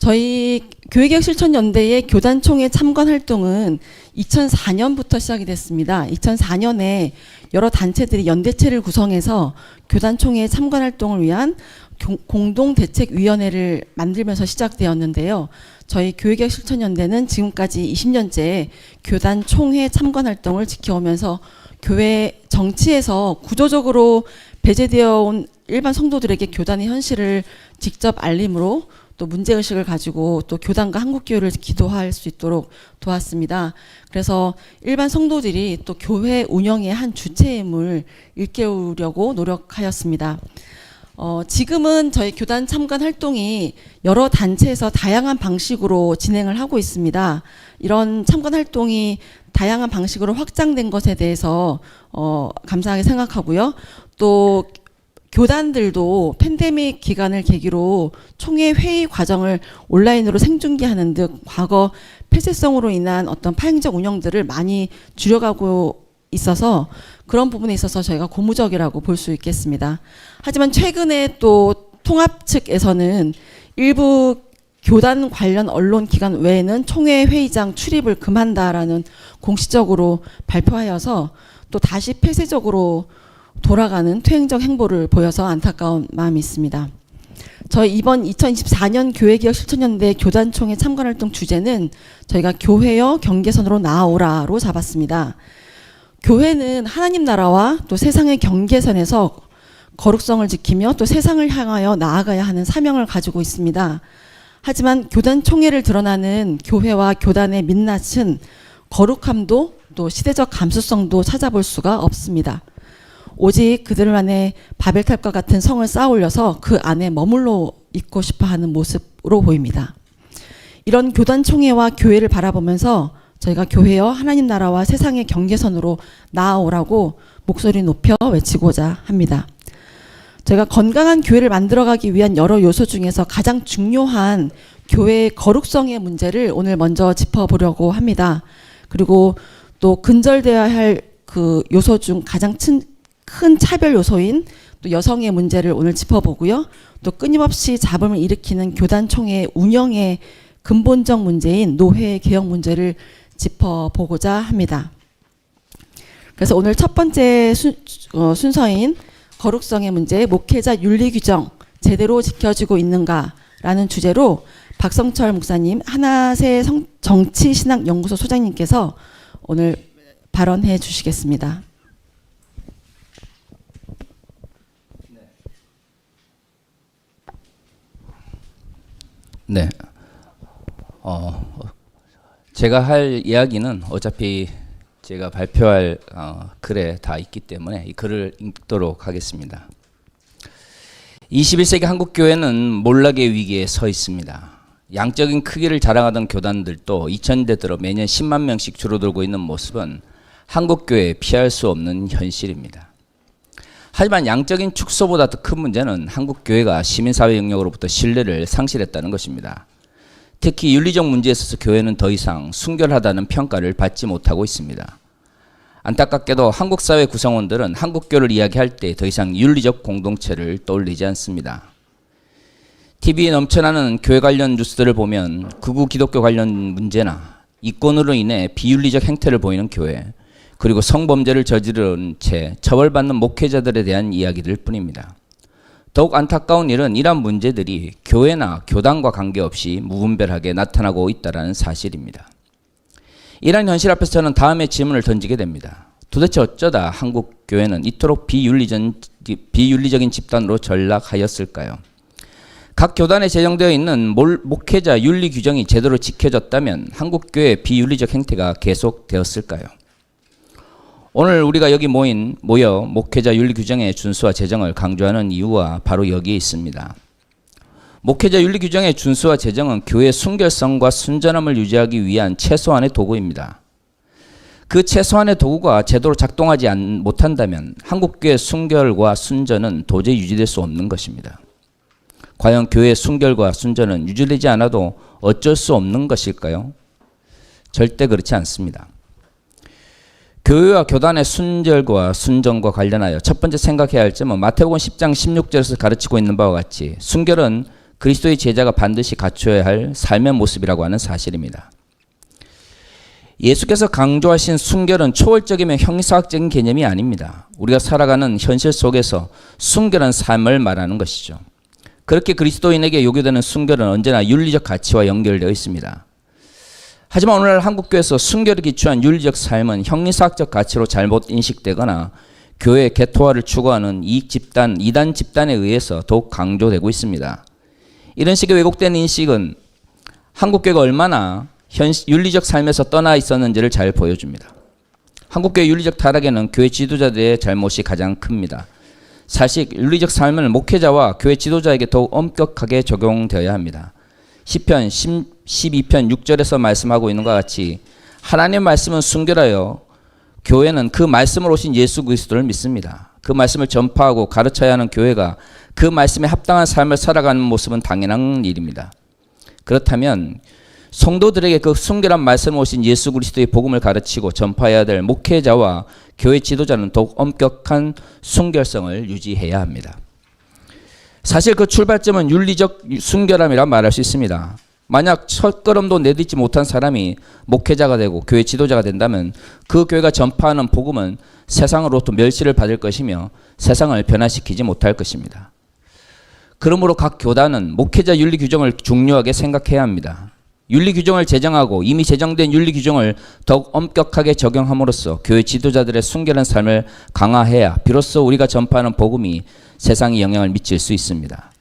저희 교회개혁실천연대의 교단총회 참관 활동은 2004년부터 시작이 됐습니다. 2004년에 여러 단체들이 연대체를 구성해서 교단총회 참관 활동을 위한 공동대책위원회를 만들면서 시작되었는데요. 저희 교회개혁실천연대는 지금까지 20년째 교단총회 참관 활동을 지켜오면서 교회 정치에서 구조적으로 배제되어 온 일반 성도들에게 교단의 현실을 직접 알림으로 또 문제의식을 가지고 또 교단과 한국교회를 기도할 수 있도록 도왔습니다. 그래서 일반 성도들이 또 교회 운영의 한 주체임을 일깨우려고 노력하였습니다. 지금은 저희 교단 참관 활동이 여러 단체에서 다양한 방식으로 진행을 하고 있습니다. 이런 참관 활동이 다양한 방식으로 확장된 것에 대해서 감사하게 생각하고요. 또 교단들도 팬데믹 기간을 계기로 총회 회의 과정을 온라인으로 생중계하는 등 과거 폐쇄성으로 인한 어떤 파행적 운영들을 많이 줄여가고 있어서 그런 부분에 있어서 저희가 고무적이라고 볼 수 있겠습니다. 하지만 최근에 또 통합 측에서는 일부 교단 관련 언론 기관 외에는 총회 회의장 출입을 금한다라는 공식적으로 발표하여서 또 다시 폐쇄적으로 돌아가는 퇴행적 행보를 보여서 안타까운 마음이 있습니다. 저희 이번 2024년 교회개혁실천연대 교단총회 참관활동 주제는 저희가 교회여 경계선으로 나아오라로 잡았습니다. 교회는 하나님 나라와 또 세상의 경계선에서 거룩성을 지키며 또 세상을 향하여 나아가야 하는 사명을 가지고 있습니다. 하지만 교단총회를 드러나는 교회와 교단의 민낯은 거룩함도 또 시대적 감수성도 찾아볼 수가 없습니다. 오직 그들 안에 바벨탑과 같은 성을 쌓아올려서 그 안에 머물러 있고 싶어하는 모습으로 보입니다. 이런 교단총회와 교회를 바라보면서 저희가 교회여 하나님 나라와 세상의 경계선으로 나아오라고 목소리 높여 외치고자 합니다. 저희가 건강한 교회를 만들어가기 위한 여러 요소 중에서 가장 중요한 교회의 거룩성의 문제를 오늘 먼저 짚어보려고 합니다. 그리고 또 근절되어야 할 그 요소 중 가장 큰 차별 요소인 또 여성의 문제를 오늘 짚어보고요. 또 끊임없이 잡음을 일으키는 교단총회 운영의 근본적 문제인 노회 개혁 문제를 짚어보고자 합니다. 그래서 오늘 첫 번째 순서인 거룩성의 문제, 목회자 윤리 규정 제대로 지켜지고 있는가라는 주제로 박성철 목사님, 하나세 정치신학연구소 소장님께서 오늘 발언해 주시겠습니다. 네. 제가 할 이야기는 어차피 제가 발표할 글에 다 있기 때문에 이 글을 읽도록 하겠습니다. 21세기 한국교회는 몰락의 위기에 서 있습니다. 양적인 크기를 자랑하던 교단들도 2000대 들어 매년 10만 명씩 줄어들고 있는 모습은 한국교회에 피할 수 없는 현실입니다. 하지만 양적인 축소보다 더 큰 문제는 한국교회가 시민사회 영역으로부터 신뢰를 상실했다는 것입니다. 특히 윤리적 문제에 있어서 교회는 더 이상 순결하다는 평가를 받지 못하고 있습니다. 안타깝게도 한국사회 구성원들은 한국교를 이야기할 때 더 이상 윤리적 공동체를 떠올리지 않습니다. TV에 넘쳐나는 교회 관련 뉴스들을 보면 극우 기독교 관련 문제나 이권으로 인해 비윤리적 행태를 보이는 교회, 그리고 성범죄를 저지른 채 처벌받는 목회자들에 대한 이야기들 뿐입니다. 더욱 안타까운 일은 이러한 문제들이 교회나 교단과 관계없이 무분별하게 나타나고 있다는 사실입니다. 이러한 현실 앞에서 저는 다음의 질문을 던지게 됩니다. 도대체 어쩌다 한국 교회는 이토록 비윤리적인 집단으로 전락하였을까요? 각 교단에 제정되어 있는 목회자 윤리 규정이 제대로 지켜졌다면 한국 교회의 비윤리적 행태가 계속되었을까요? 오늘 우리가 여기 모여 목회자 윤리 규정의 준수와 제정을 강조하는 이유가 바로 여기에 있습니다. 목회자 윤리 규정의 준수와 제정은 교회의 순결성과 순전함을 유지하기 위한 최소한의 도구입니다. 그 최소한의 도구가 제대로 작동하지 못한다면 한국교회의 순결과 순전은 도저히 유지될 수 없는 것입니다. 과연 교회의 순결과 순전은 유지되지 않아도 어쩔 수 없는 것일까요? 절대 그렇지 않습니다. 교회와 교단의 순결과 순전과 관련하여 첫 번째 생각해야 할 점은 마태복음 10장 16절에서 가르치고 있는 바와 같이 순결은 그리스도의 제자가 반드시 갖춰야 할 삶의 모습이라고 하는 사실입니다. 예수께서 강조하신 순결은 초월적이며 형이사학적인 개념이 아닙니다. 우리가 살아가는 현실 속에서 순결한 삶을 말하는 것이죠. 그렇게 그리스도인에게 요구되는 순결은 언제나 윤리적 가치와 연결되어 있습니다. 하지만 오늘날 한국교회에서 순결에 기초한 윤리적 삶은 형이사학적 가치로 잘못 인식되거나 교회 개토화를 추구하는 이단 집단에 의해서 더욱 강조되고 있습니다. 이런 식의 왜곡된 인식은 한국교회가 얼마나 윤리적 삶에서 떠나 있었는지를 잘 보여줍니다. 한국교회 윤리적 타락에는 교회 지도자들의 잘못이 가장 큽니다. 사실 윤리적 삶은 목회자와 교회 지도자에게 더욱 엄격하게 적용되어야 합니다. 시편 12편 6절에서 말씀하고 있는 것 같이 하나님의 말씀은 순결하여 교회는 그 말씀으로 오신 예수 그리스도를 믿습니다. 그 말씀을 전파하고 가르쳐야 하는 교회가 그 말씀에 합당한 삶을 살아가는 모습은 당연한 일입니다. 그렇다면 성도들에게 그 순결한 말씀을 오신 예수 그리스도의 복음을 가르치고 전파해야 될 목회자와 교회 지도자는 더욱 엄격한 순결성을 유지해야 합니다. 사실 그 출발점은 윤리적 순결함이라 말할 수 있습니다. 만약 첫걸음도 내딛지 못한 사람이 목회자가 되고 교회 지도자가 된다면 그 교회가 전파하는 복음은 세상으로부터 멸시를 받을 것이며 세상을 변화시키지 못할 것입니다. 그러므로 각 교단은 목회자 윤리 규정을 중요하게 생각해야 합니다. 윤리 규정을 제정하고 이미 제정된 윤리 규정을 더욱 엄격하게 적용함으로써 교회 지도자들의 순결한 삶을 강화해야 비로소 우리가 전파하는 복음이 세상에 영향을 미칠 수 있습니다.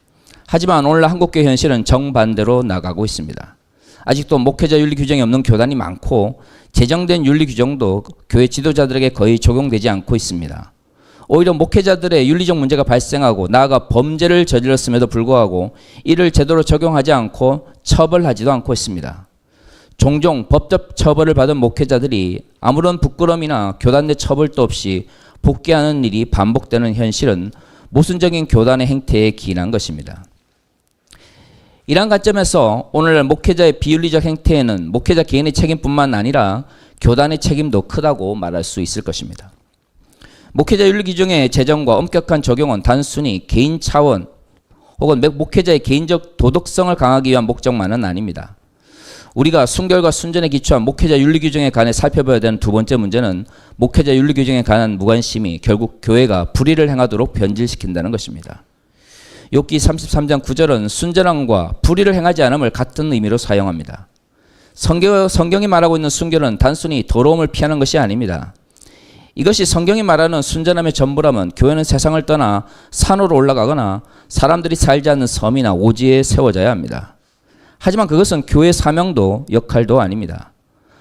하지만 오늘날 한국교회 현실은 정반대로 나가고 있습니다. 아직도 목회자 윤리 규정이 없는 교단이 많고 제정된 윤리 규정도 교회 지도자들에게 거의 적용되지 않고 있습니다. 오히려 목회자들의 윤리적 문제가 발생하고 나아가 범죄를 저질렀음에도 불구하고 이를 제대로 적용하지 않고 처벌하지도 않고 있습니다. 종종 법적 처벌을 받은 목회자들이 아무런 부끄러움이나 교단 내 처벌도 없이 복귀하는 일이 반복되는 현실은 모순적인 교단의 행태에 기인한 것입니다. 이러한 관점에서 오늘날 목회자의 비윤리적 행태에는 목회자 개인의 책임뿐만 아니라 교단의 책임도 크다고 말할 수 있을 것입니다. 목회자 윤리 규정의 제정과 엄격한 적용은 단순히 개인 차원 혹은 목회자의 개인적 도덕성을 강화하기 위한 목적만은 아닙니다. 우리가 순결과 순전에 기초한 목회자 윤리 규정에 관해 살펴봐야 되는 두 번째 문제는 목회자 윤리 규정에 관한 무관심이 결국 교회가 불의를 행하도록 변질시킨다는 것입니다. 욥기 33장 9절은 순전함과 불의를 행하지 않음을 같은 의미로 사용합니다. 성경이 말하고 있는 순결은 단순히 더러움을 피하는 것이 아닙니다. 이것이 성경이 말하는 순전함의 전부라면 교회는 세상을 떠나 산으로 올라가거나 사람들이 살지 않는 섬이나 오지에 세워져야 합니다. 하지만 그것은 교회의 사명도 역할도 아닙니다.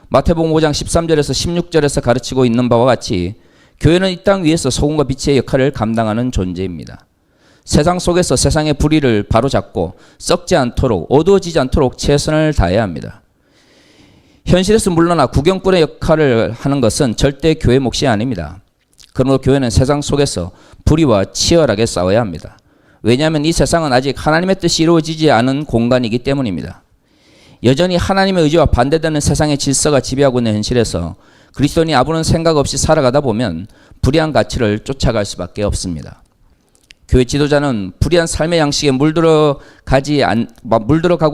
마태복음 5장 13절에서 16절에서 가르치고 있는 바와 같이 교회는 이 땅 위에서 소금과 빛의 역할을 감당하는 존재입니다. 세상 속에서 세상의 불의를 바로잡고 썩지 않도록 어두워지지 않도록 최선을 다해야 합니다. 현실에서 물러나 구경꾼의 역할을 하는 것은 절대 교회 몫이 아닙니다. 그러므로 교회는 세상 속에서 불의와 치열하게 싸워야 합니다. 왜냐하면 이 세상은 아직 하나님의 뜻이 이루어지지 않은 공간이기 때문입니다. 여전히 하나님의 의지와 반대되는 세상의 질서가 지배하고 있는 현실에서 그리스도인이 아무런 생각 없이 살아가다 보면 불의한 가치를 쫓아갈 수밖에 없습니다. 교회 지도자는 불의한 삶의 양식에 물들어가고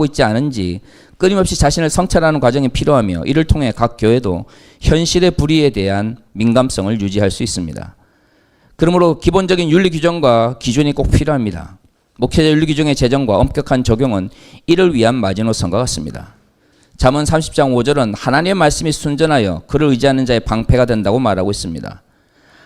있지 않은지 끊임없이 자신을 성찰하는 과정이 필요하며 이를 통해 각 교회도 현실의 불의에 대한 민감성을 유지할 수 있습니다. 그러므로 기본적인 윤리 규정과 기준이 꼭 필요합니다. 목회자 윤리 규정의 제정과 엄격한 적용은 이를 위한 마지노선과 같습니다. 잠언 30장 5절은 하나님의 말씀이 순전하여 그를 의지하는 자의 방패가 된다고 말하고 있습니다.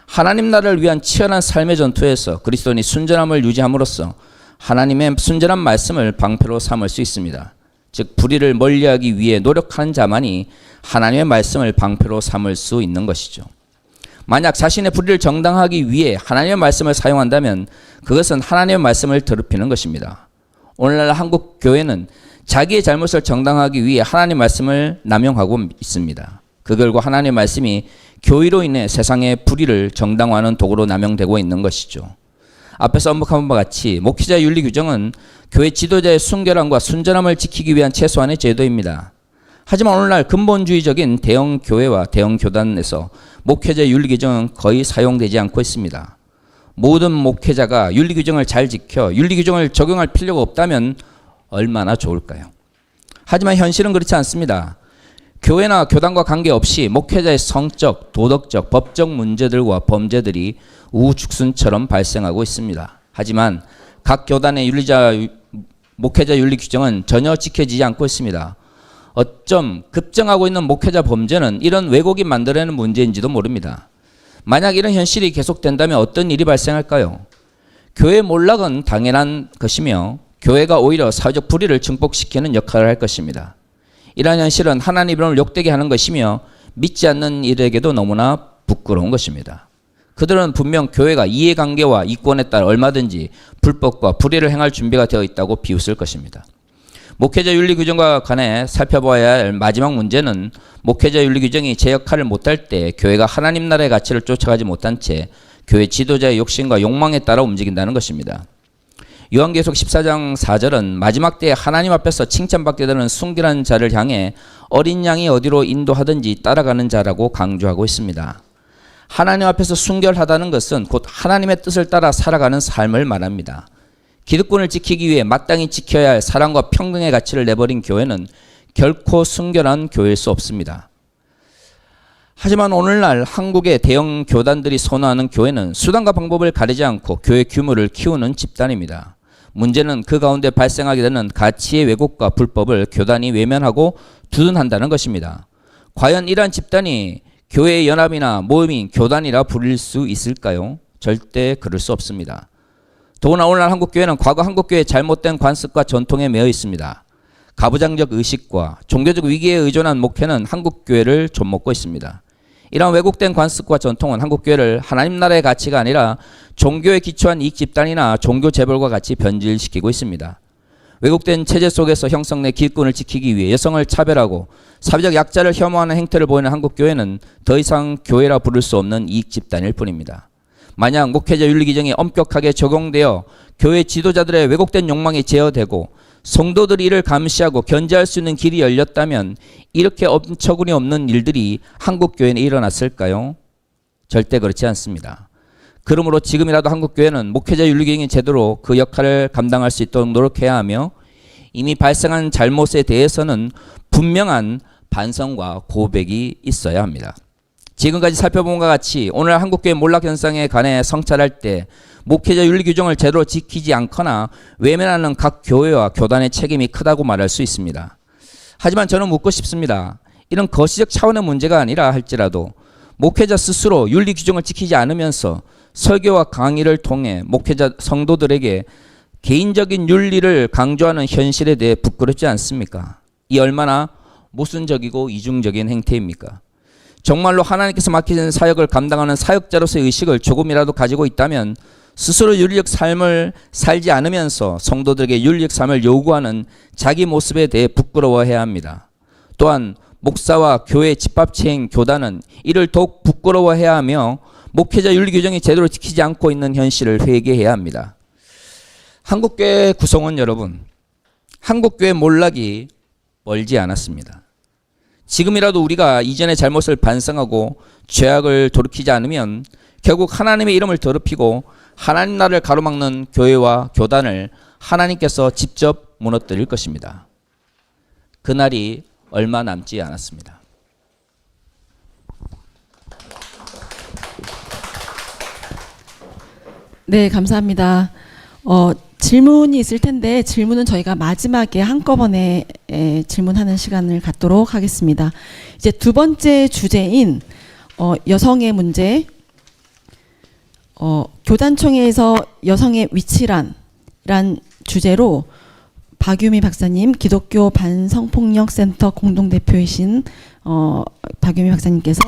하나님 나라를 위한 치열한 삶의 전투에서 그리스도인이 순전함을 유지함으로써 하나님의 순전한 말씀을 방패로 삼을 수 있습니다. 즉 불의를 멀리하기 위해 노력하는 자만이 하나님의 말씀을 방패로 삼을 수 있는 것이죠. 만약 자신의 불의를 정당하기 위해 하나님의 말씀을 사용한다면 그것은 하나님의 말씀을 더럽히는 것입니다. 오늘날 한국 교회는 자기의 잘못을 정당하기 위해 하나님의 말씀을 남용하고 있습니다. 그 결과 하나님의 말씀이 교의로 인해 세상의 불의를 정당화하는 도구로 남용되고 있는 것이죠. 앞에서 언급한 바와 같이 목회자 윤리 규정은 교회 지도자의 순결함과 순전함을 지키기 위한 최소한의 제도입니다. 하지만 오늘날 근본주의적인 대형 교회와 대형 교단에서 목회자 윤리 규정은 거의 사용되지 않고 있습니다. 모든 목회자가 윤리 규정을 잘 지켜 윤리 규정을 적용할 필요가 없다면 얼마나 좋을까요? 하지만 현실은 그렇지 않습니다. 교회나 교단과 관계없이 목회자의 성적, 도덕적, 법적 문제들과 범죄들이 우후죽순처럼 발생하고 있습니다. 하지만 각 교단의 목회자 윤리 규정은 전혀 지켜지지 않고 있습니다. 어쩜 급증하고 있는 목회자 범죄는 이런 왜곡이 만들어내는 문제인지도 모릅니다. 만약 이런 현실이 계속된다면 어떤 일이 발생할까요? 교회 몰락은 당연한 것이며 교회가 오히려 사회적 불의를 증폭시키는 역할을 할 것입니다. 이러한 현실은 하나님의 이름을 욕되게 하는 것이며 믿지 않는 이들에게도 너무나 부끄러운 것입니다. 그들은 분명 교회가 이해관계와 이권에 따라 얼마든지 불법과 불의를 행할 준비가 되어 있다고 비웃을 것입니다. 목회자 윤리 규정과 관해 살펴봐야 할 마지막 문제는 목회자 윤리 규정이 제 역할을 못할 때 교회가 하나님 나라의 가치를 쫓아가지 못한 채 교회 지도자의 욕심과 욕망에 따라 움직인다는 것입니다. 요한계시록 14장 4절은 마지막 때에 하나님 앞에서 칭찬받게 되는 순결한 자를 향해 어린 양이 어디로 인도하든지 따라가는 자라고 강조하고 있습니다. 하나님 앞에서 순결하다는 것은 곧 하나님의 뜻을 따라 살아가는 삶을 말합니다. 기득권을 지키기 위해 마땅히 지켜야 할 사랑과 평등의 가치를 내버린 교회는 결코 순결한 교회일 수 없습니다. 하지만 오늘날 한국의 대형 교단들이 선호하는 교회는 수단과 방법을 가리지 않고 교회 규모를 키우는 집단입니다. 문제는 그 가운데 발생하게 되는 가치의 왜곡과 불법을 교단이 외면하고 두둔한다는 것입니다. 과연 이러한 집단이 교회의 연합이나 모임인 교단이라 부를 수 있을까요? 절대 그럴 수 없습니다. 더구나 오늘날 한국교회는 과거 한국교회의 잘못된 관습과 전통에 매여 있습니다. 가부장적 의식과 종교적 위기에 의존한 목회는 한국교회를 좀먹고 있습니다. 이러한 왜곡된 관습과 전통은 한국교회를 하나님 나라의 가치가 아니라 종교에 기초한 이익 집단이나 종교 재벌과 같이 변질시키고 있습니다. 왜곡된 체제 속에서 형성된 기득권을 지키기 위해 여성을 차별하고 사회적 약자를 혐오하는 행태를 보이는 한국교회는 더 이상 교회라 부를 수 없는 이익 집단일 뿐입니다. 만약 목회자 윤리 규정이 엄격하게 적용되어 교회 지도자들의 왜곡된 욕망이 제어되고 성도들이 이를 감시하고 견제할 수 있는 길이 열렸다면 이렇게 엄처구니 없는 일들이 한국교회에 일어났을까요? 절대 그렇지 않습니다. 그러므로 지금이라도 한국교회는 목회자 윤리규정이 제대로 그 역할을 감당할 수 있도록 노력해야 하며 이미 발생한 잘못에 대해서는 분명한 반성과 고백이 있어야 합니다. 지금까지 살펴본 것과 같이 오늘 한국교회 몰락 현상에 관해 성찰할 때 목회자 윤리 규정을 제대로 지키지 않거나 외면하는 각 교회와 교단의 책임이 크다고 말할 수 있습니다. 하지만 저는 묻고 싶습니다. 이런 거시적 차원의 문제가 아니라 할지라도 목회자 스스로 윤리 규정을 지키지 않으면서 설교와 강의를 통해 목회자 성도들에게 개인적인 윤리를 강조하는 현실에 대해 부끄럽지 않습니까? 이 얼마나 모순적이고 이중적인 행태입니까? 정말로 하나님께서 맡기신 사역을 감당하는 사역자로서의 의식을 조금이라도 가지고 있다면 스스로 윤리적 삶을 살지 않으면서 성도들에게 윤리적 삶을 요구하는 자기 모습에 대해 부끄러워해야 합니다. 또한 목사와 교회 집합체인 교단은 이를 더욱 부끄러워해야 하며 목회자 윤리 규정이 제대로 지키지 않고 있는 현실을 회개해야 합니다. 한국교회 구성원 여러분, 한국교회 몰락이 멀지 않았습니다. 지금이라도 우리가 이전의 잘못을 반성하고 죄악을 돌이키지 않으면 결국 하나님의 이름을 더럽히고 하나님 나라를 가로막는 교회와 교단을 하나님께서 직접 무너뜨릴 것입니다. 그날이 얼마 남지 않았습니다. 네, 감사합니다. 질문이 있을 텐데 질문은 저희가 마지막에 한꺼번에 질문하는 시간을 갖도록 하겠습니다. 이제 두 번째 주제인 여성의 문제, 교단총회에서 여성의 위치란 주제로 박유미 박사님, 기독교 반성폭력센터 공동대표이신 박유미 박사님께서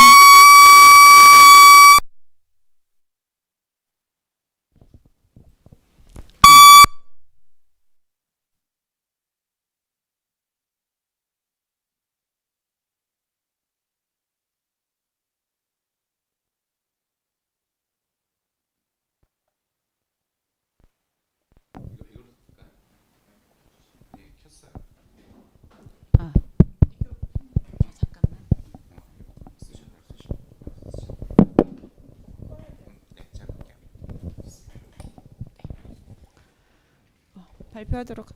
발표하도록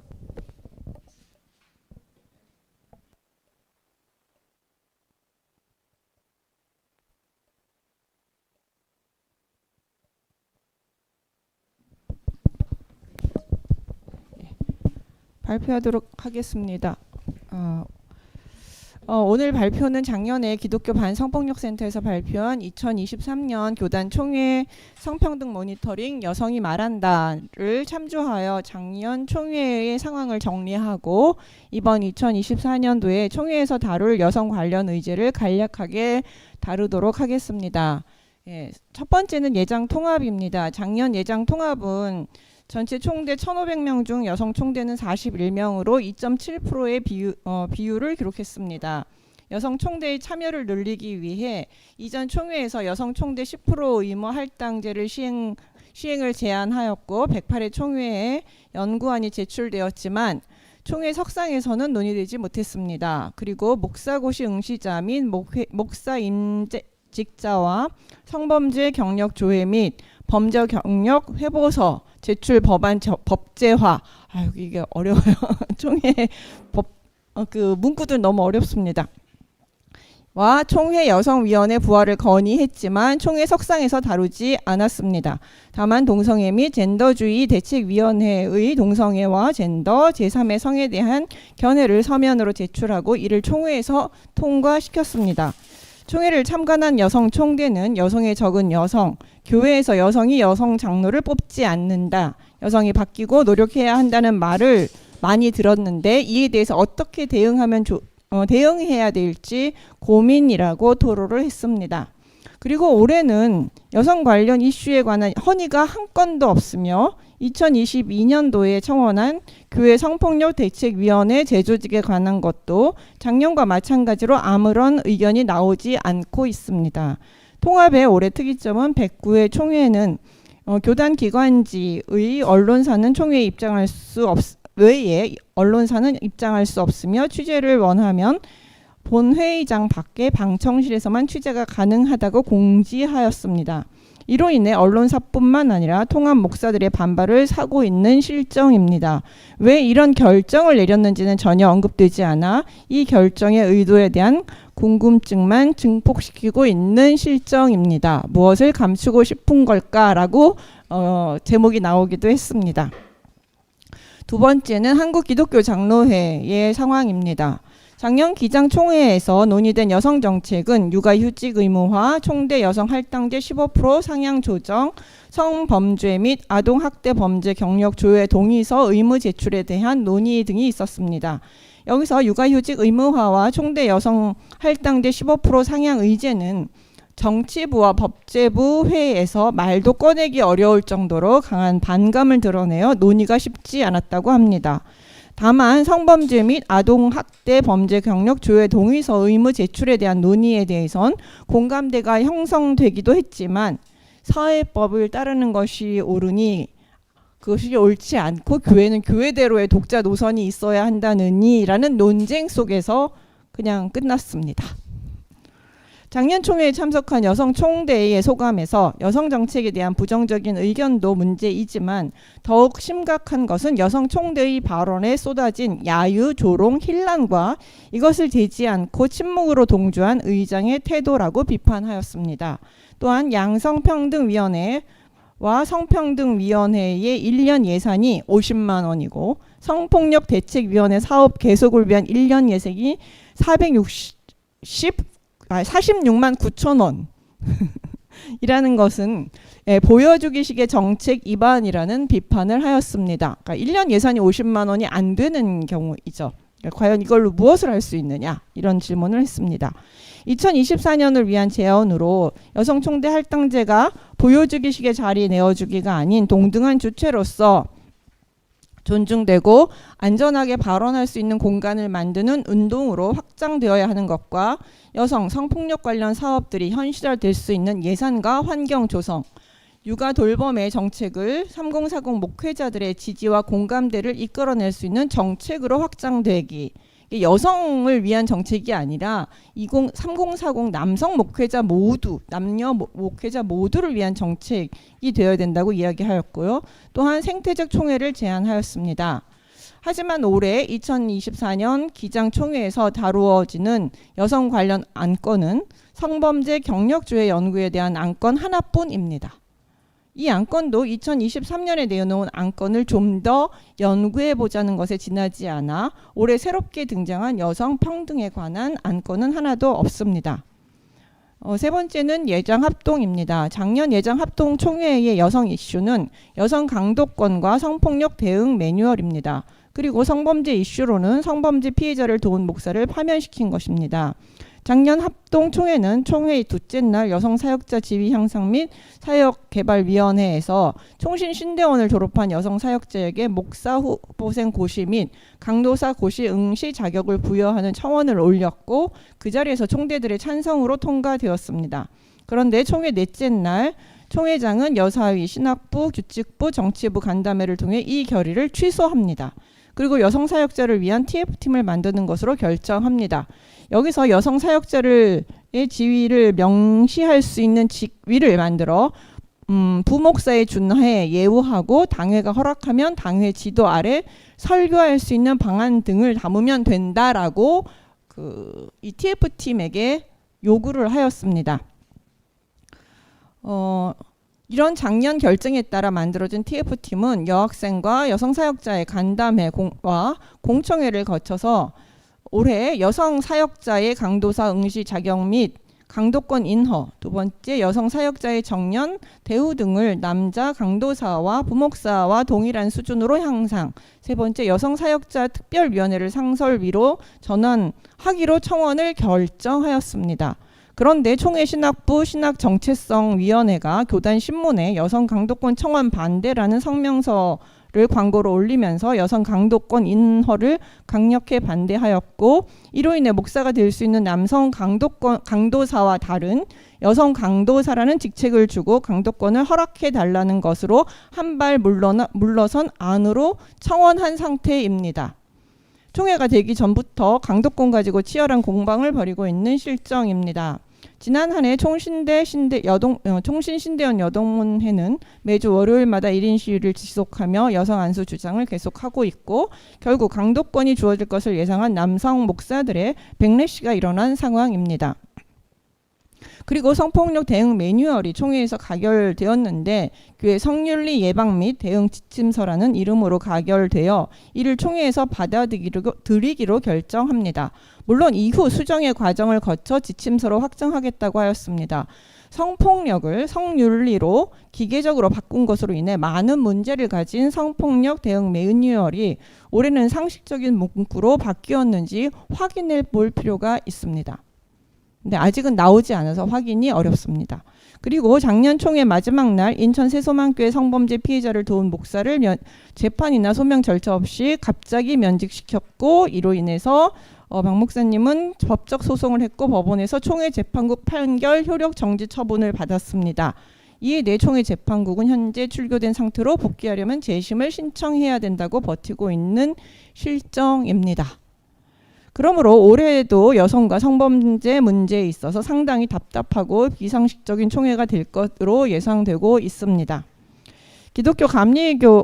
발표하도록 하겠습니다. 오늘 발표는 작년에 기독교 반성폭력센터에서 발표한 2023년 교단 총회 성평등 모니터링 여성이 말한다를 참조하여 작년 총회의 상황을 정리하고 이번 2024년도에 총회에서 다룰 여성 관련 의제를 간략하게 다루도록 하겠습니다. 예, 첫 번째는 예장 통합입니다. 작년 예장 통합은 전체 총대 1,500명 중 여성 총대는 41명으로 2.7%의 비율을 기록했습니다. 여성 총대의 참여를 늘리기 위해 이전 총회에서 여성 총대 10% 의무 할당제를 시행을 제안하였고 108회 총회에 연구안이 제출되었지만 총회 석상에서는 논의되지 못했습니다. 그리고 목사고시 응시자 및 목사 임직자와 성범죄 경력 조회 및 범죄 경력 회보서 제출 법안 법제화. 아유 이게 어려워요. 총회 그 문구들 너무 어렵습니다. 와 총회 여성위원회 부활을 건의했지만 총회 석상에서 다루지 않았습니다. 다만 동성애 및 젠더주의 대책위원회의 동성애와 젠더 제3의 성에 대한 견해를 서면으로 제출하고 이를 총회에서 통과시켰습니다. 총회를 참관한 여성 총대는 여성의 적은 여성, 교회에서 여성이 여성 장로를 뽑지 않는다, 여성이 바뀌고 노력해야 한다는 말을 많이 들었는데 이에 대해서 어떻게 대응해야 될지 고민이라고 토로를 했습니다. 그리고 올해는 여성 관련 이슈에 관한 헌의가 한 건도 없으며 2022년도에 청원한 교회 성폭력 대책위원회 재조직에 관한 것도 작년과 마찬가지로 아무런 의견이 나오지 않고 있습니다. 통합의 올해 특이점은 109회 총회는 교단 기관지의 언론사는 총회에 입장할 수 외에 언론사는 입장할 수 없으며 취재를 원하면 본회의장 밖에 방청실에서만 취재가 가능하다고 공지하였습니다. 이로 인해 언론사뿐만 아니라 통합 목사들의 반발을 사고 있는 실정입니다. 왜 이런 결정을 내렸는지는 전혀 언급되지 않아 이 결정의 의도에 대한 궁금증만 증폭시키고 있는 실정입니다. 무엇을 감추고 싶은 걸까라고 제목이 나오기도 했습니다. 두 번째는 한국기독교장로회의 상황입니다. 작년 기장총회에서 논의된 여성정책은 육아휴직 의무화, 총대 여성 할당제 15% 상향 조정, 성범죄 및 아동학대 범죄 경력 조회 동의서 의무 제출에 대한 논의 등이 있었습니다. 여기서 육아휴직 의무화와 총대 여성 할당제 15% 상향 의제는 정치부와 법제부 회의에서 말도 꺼내기 어려울 정도로 강한 반감을 드러내어 논의가 쉽지 않았다고 합니다. 다만 성범죄 및 아동학대 범죄 경력 조회 동의서 의무 제출에 대한 논의에 대해선 공감대가 형성되기도 했지만 사회법을 따르는 것이 옳으니 그것이 옳지 않고 교회는 교회대로의 독자 노선이 있어야 한다느니 라는 논쟁 속에서 그냥 끝났습니다. 작년 총회에 참석한 여성 총대의 소감에서 여성 정책에 대한 부정적인 의견도 문제이지만 더욱 심각한 것은 여성 총대의 발언에 쏟아진 야유, 조롱, 힐난과 이것을 되지 않고 침묵으로 동조한 의장의 태도라고 비판하였습니다. 또한 양성평등위원회와 성평등위원회의 1년 예산이 50만 원이고 성폭력 대책위원회 사업 계속을 위한 1년 예산이 46만 9천 원 이라는 것은 보여주기식의 정책 위반이라는 비판을 하였습니다. 그러니까 1년 예산이 50만 원이 안 되는 경우이죠. 그러니까 과연 이걸로 무엇을 할 수 있느냐 이런 질문을 했습니다. 2024년을 위한 제언으로 여성 총대 할당제가 보여주기식의 자리 내어주기가 아닌 동등한 주체로서 존중되고 안전하게 발언할 수 있는 공간을 만드는 운동으로 확장되어야 하는 것과 여성 성폭력 관련 사업들이 현실화될 수 있는 예산과 환경 조성, 육아 돌봄의 정책을 3040 목회자들의 지지와 공감대를 이끌어낼 수 있는 정책으로 확장되기, 여성을 위한 정책이 아니라 3040 남성 목회자 모두, 남녀 목회자 모두를 위한 정책이 되어야 된다고 이야기하였고요. 또한 생태적 총회를 제안하였습니다. 하지만 올해 2024년 기장총회에서 다루어지는 여성 관련 안건은 성범죄 경력조회 연구에 대한 안건 하나뿐입니다. 이 안건도 2023년에 내놓은 안건을 좀 더 연구해 보자는 것에 지나지 않아 올해 새롭게 등장한 여성 평등에 관한 안건은 하나도 없습니다. 세 번째는 예장합동입니다. 작년 예장합동 총회의 여성 이슈는 여성 강도권과 성폭력 대응 매뉴얼입니다. 그리고 성범죄 이슈로는 성범죄 피해자를 도운 목사를 파면시킨 것입니다. 작년 합동 총회는 총회의 둘째 날 여성 사역자 지위 향상 및 사역개발위원회에서 총신 신대원을 졸업한 여성 사역자에게 목사 후보생 고시 및 강도사 고시 응시 자격을 부여하는 청원을 올렸고 그 자리에서 총대들의 찬성으로 통과되었습니다. 그런데 총회 넷째 날 총회장은 여사위, 신학부, 규칙부, 정치부 간담회를 통해 이 결의를 취소합니다. 그리고 여성 사역자를 위한 TF팀을 만드는 것으로 결정합니다. 여기서 여성 사역자의 지위를 명시할 수 있는 직위를 만들어 부목사에 준해 예우하고 당회가 허락하면 당회 지도 아래 설교할 수 있는 방안 등을 담으면 된다라고 이 TF팀에게 요구를 하였습니다. 이런 작년 결정에 따라 만들어진 TF팀은 여학생과 여성사역자의 간담회와 공청회를 거쳐서 올해 여성 사역자의 강도사 응시 자격 및 강도권 인허, 두 번째 여성 사역자의 정년, 대우 등을 남자 강도사와 부목사와 동일한 수준으로 향상, 세 번째 여성 사역자 특별위원회를 상설위로 전환하기로 청원을 결정하였습니다. 그런데 총회 신학부 신학정체성위원회가 교단 신문에 여성 강도권 청원 반대라는 성명서를 광고로 올리면서 여성 강도권 인허를 강력히 반대하였고, 이로 인해 목사가 될 수 있는 남성 강도사와 다른 여성 강도사라는 직책을 주고 강도권을 허락해 달라는 것으로 한 발 물러선 안으로 청원한 상태입니다. 총회가 되기 전부터 강도권 가지고 치열한 공방을 벌이고 있는 실정입니다. 지난 한 해 총신신대원 여동문회는 매주 월요일마다 1인 시위를 지속하며 여성 안수 주장을 계속하고 있고, 결국 강도권이 주어질 것을 예상한 남성 목사들의 백래시가 일어난 상황입니다. 그리고 성폭력 대응 매뉴얼이 총회에서 가결되었는데 교회 성윤리 예방 및 대응 지침서라는 이름으로 가결되어 이를 총회에서 받아들이기로 결정합니다. 물론 이후 수정의 과정을 거쳐 지침서로 확정하겠다고 하였습니다. 성폭력을 성윤리로 기계적으로 바꾼 것으로 인해 많은 문제를 가진 성폭력 대응 매뉴얼이 올해는 상식적인 문구로 바뀌었는지 확인해 볼 필요가 있습니다. 근데 아직은 나오지 않아서 확인이 어렵습니다. 그리고 작년 총회 마지막 날 인천 새소망교회 성범죄 피해자를 도운 목사를 재판이나 소명 절차 없이 갑자기 면직시켰고, 이로 인해서 박 목사님은 법적 소송을 했고 법원에서 총회 재판국 판결 효력 정지 처분을 받았습니다. 이에 내 총회 재판국은 현재 출교된 상태로 복귀하려면 재심을 신청해야 된다고 버티고 있는 실정입니다. 그러므로 올해에도 여성과 성범죄 문제에 있어서 상당히 답답하고 비상식적인 총회가 될 것으로 예상되고 있습니다. 기독교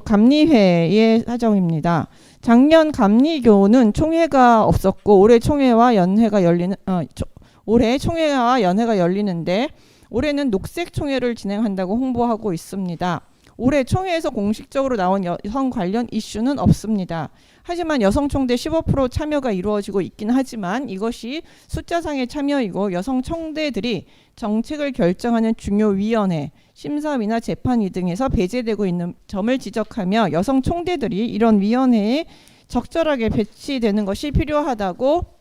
감리회의 사정입니다. 작년 감리교는 총회가 없었고 올해 총회와 연회가 열리는데 올해는 녹색 총회를 진행한다고 홍보하고 있습니다. 올해 총회에서 공식적으로 나온 여성 관련 이슈는 없습니다. 하지만 여성 총대 15% 참여가 이루어지고 있긴 하지만 이것이 숫자상의 참여이고 여성 총대들이 정책을 결정하는 중요 위원회, 심사위나 재판위 등에서 배제되고 있는 점을 지적하며 여성 총대들이 이런 위원회에 적절하게 배치되는 것이 필요하다고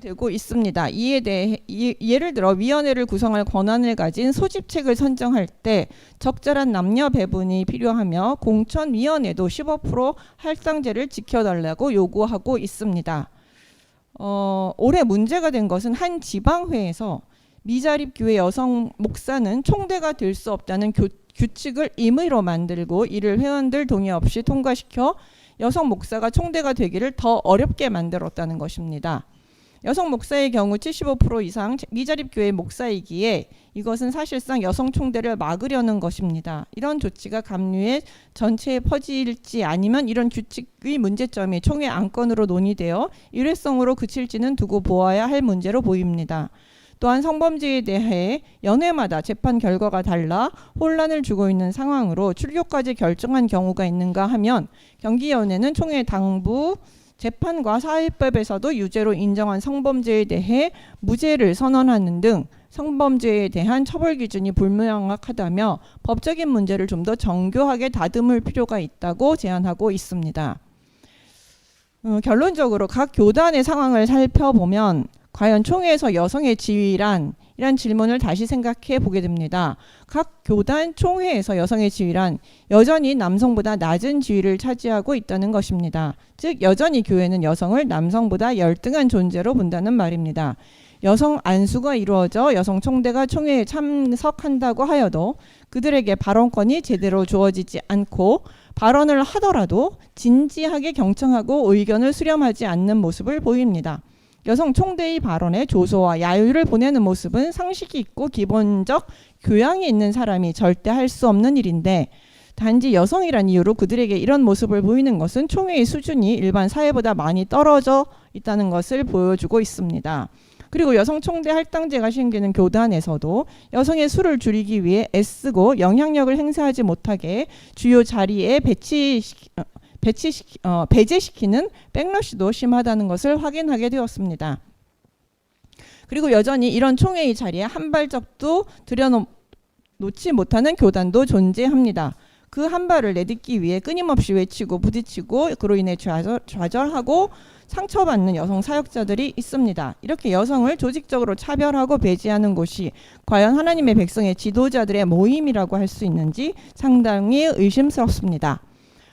되고 있습니다. 이에 대해 예를 들어 위원회를 구성할 권한을 가진 소집책을 선정할 때 적절한 남녀 배분이 필요하며 공천위원회도 15% 할당제를 지켜달라고 요구하고 있습니다. 올해 문제가 된 것은 한 지방회에서 미자립 교회 여성 목사는 총대가 될 수 없다는 규칙을 임의로 만들고 이를 회원들 동의 없이 통과시켜 여성 목사가 총대가 되기를 더 어렵게 만들었다는 것입니다. 여성 목사의 경우 75% 이상 미자립 교회 목사이기에 이것은 사실상 여성 총대를 막으려는 것입니다. 이런 조치가 감리회 전체에 퍼질지 아니면 이런 규칙의 문제점이 총회 안건으로 논의되어 일회성으로 그칠지는 두고 보아야 할 문제로 보입니다. 또한 성범죄에 대해 연회마다 재판 결과가 달라 혼란을 주고 있는 상황으로 출교까지 결정한 경우가 있는가 하면 경기연회는 총회 당부 재판과 사회법에서도 유죄로 인정한 성범죄에 대해 무죄를 선언하는 등 성범죄에 대한 처벌 기준이 불명확하다며 법적인 문제를 좀 더 정교하게 다듬을 필요가 있다고 제안하고 있습니다. 결론적으로 각 교단의 상황을 살펴보면 과연 총회에서 여성의 지위란 이란 질문을 다시 생각해 보게 됩니다. 각 교단 총회에서 여성의 지위란 여전히 남성보다 낮은 지위를 차지하고 있다는 것입니다. 즉 여전히 교회는 여성을 남성보다 열등한 존재로 본다는 말입니다. 여성 안수가 이루어져 여성 총대가 총회에 참석한다고 하여도 그들에게 발언권이 제대로 주어지지 않고 발언을 하더라도 진지하게 경청하고 의견을 수렴하지 않는 모습을 보입니다. 여성 총대의 발언에 조소와 야유를 보내는 모습은 상식이 있고 기본적 교양이 있는 사람이 절대 할 수 없는 일인데 단지 여성이란 이유로 그들에게 이런 모습을 보이는 것은 총회의 수준이 일반 사회보다 많이 떨어져 있다는 것을 보여주고 있습니다. 그리고 여성 총대 할당제가 생기는 교단에서도 여성의 수를 줄이기 위해 애쓰고 영향력을 행사하지 못하게 주요 자리에 배제시키는 백러시도 심하다는 것을 확인하게 되었습니다. 그리고 여전히 이런 총회의 자리에 한 발짝도 들여놓지 못하는 교단도 존재합니다. 그 한 발을 내딛기 위해 끊임없이 외치고 부딪히고 그로 인해 좌절하고 상처받는 여성 사역자들이 있습니다. 이렇게 여성을 조직적으로 차별하고 배제하는 곳이 과연 하나님의 백성의 지도자들의 모임이라고 할 수 있는지 상당히 의심스럽습니다.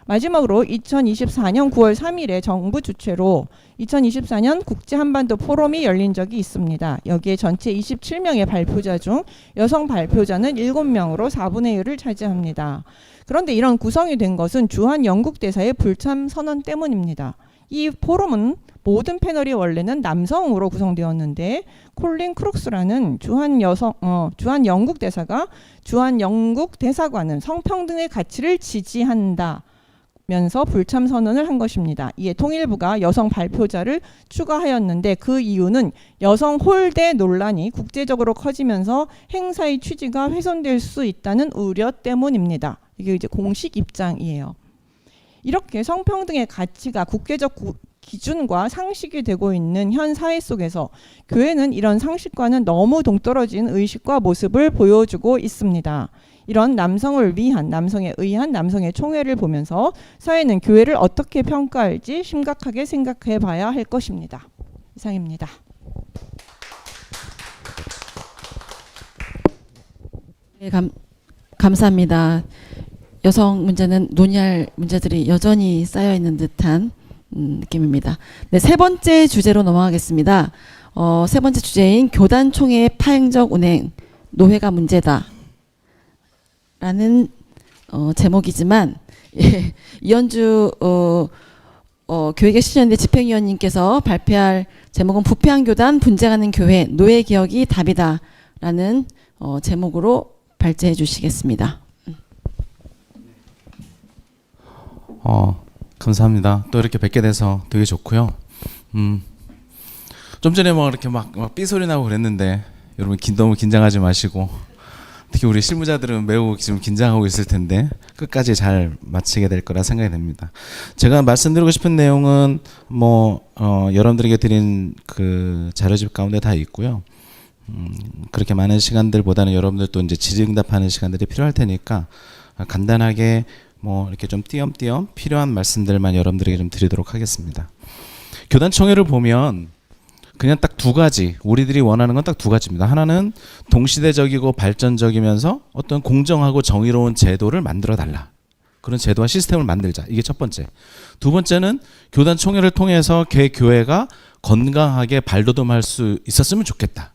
마지막으로 2024년 9월 3일에 정부 주최로 2024년 국제 한반도 포럼이 열린 적이 있습니다. 여기에 전체 27명의 발표자 중 여성 발표자는 7명으로 4분의 1을 차지합니다. 그런데 이런 구성이 된 것은 주한 영국 대사의 불참 선언 때문입니다. 이 포럼은 모든 패널이 원래는 남성으로 구성되었는데 콜린 크룩스라는 주한 영국 대사가 주한 영국 대사관은 성평등의 가치를 지지한다 면서 불참 선언을 한 것입니다. 이에 통일부가 여성 발표자를 추가하였는데 그 이유는 여성 홀대 논란이 국제적으로 커지면서 행사의 취지가 훼손될 수 있다는 우려 때문입니다. 이게 이제 공식 입장이에요. 이렇게 성평등의 가치가 국제적 기준과 상식이 되고 있는 현 사회 속에서 교회는 이런 상식과는 너무 동떨어진 의식과 모습을 보여주고 있습니다. 이런 남성을 위한, 남성에 의한 남성의 총회를 보면서 사회는 교회를 어떻게 평가할지 심각하게 생각해 봐야 할 것입니다. 이상입니다. 네, 감사합니다. 여성 문제는 논의할 문제들이 여전히 쌓여있는 듯한 느낌입니다. 네, 세 번째 주제로 넘어가겠습니다. 세 번째 주제인 교단 총회 파행적 운행, 노회가 문제다 라는 제목이지만 예, 이현주 교육의 실천연대 집행위원님께서 발표할 제목은 부패한 교단, 분쟁하는 교회, 노예 개혁이 답이다 라는 제목으로 발제해 주시겠습니다. 감사합니다. 또 이렇게 뵙게 돼서 되게 좋고요. 좀 전에 막 이렇게 막 삐소리 나고 그랬는데 여러분 너무 긴장하지 마시고 특히 우리 실무자들은 매우 지금 긴장하고 있을 텐데 끝까지 잘 마치게 될 거라 생각이 됩니다. 제가 말씀드리고 싶은 내용은 여러분들에게 드린 그 자료집 가운데 다 있고요. 그렇게 많은 시간들보다는 여러분들도 이제 질의응답하는 시간들이 필요할 테니까 간단하게 이렇게 좀 띄엄띄엄 필요한 말씀들만 여러분들에게 좀 드리도록 하겠습니다. 교단총회를 보면 그냥 딱 두 가지, 우리들이 원하는 건 딱 두 가지입니다. 하나는 동시대적이고 발전적이면서 어떤 공정하고 정의로운 제도를 만들어 달라. 그런 제도와 시스템을 만들자. 이게 첫 번째. 두 번째는 교단총회를 통해서 교회가 건강하게 발돋움할 수 있었으면 좋겠다.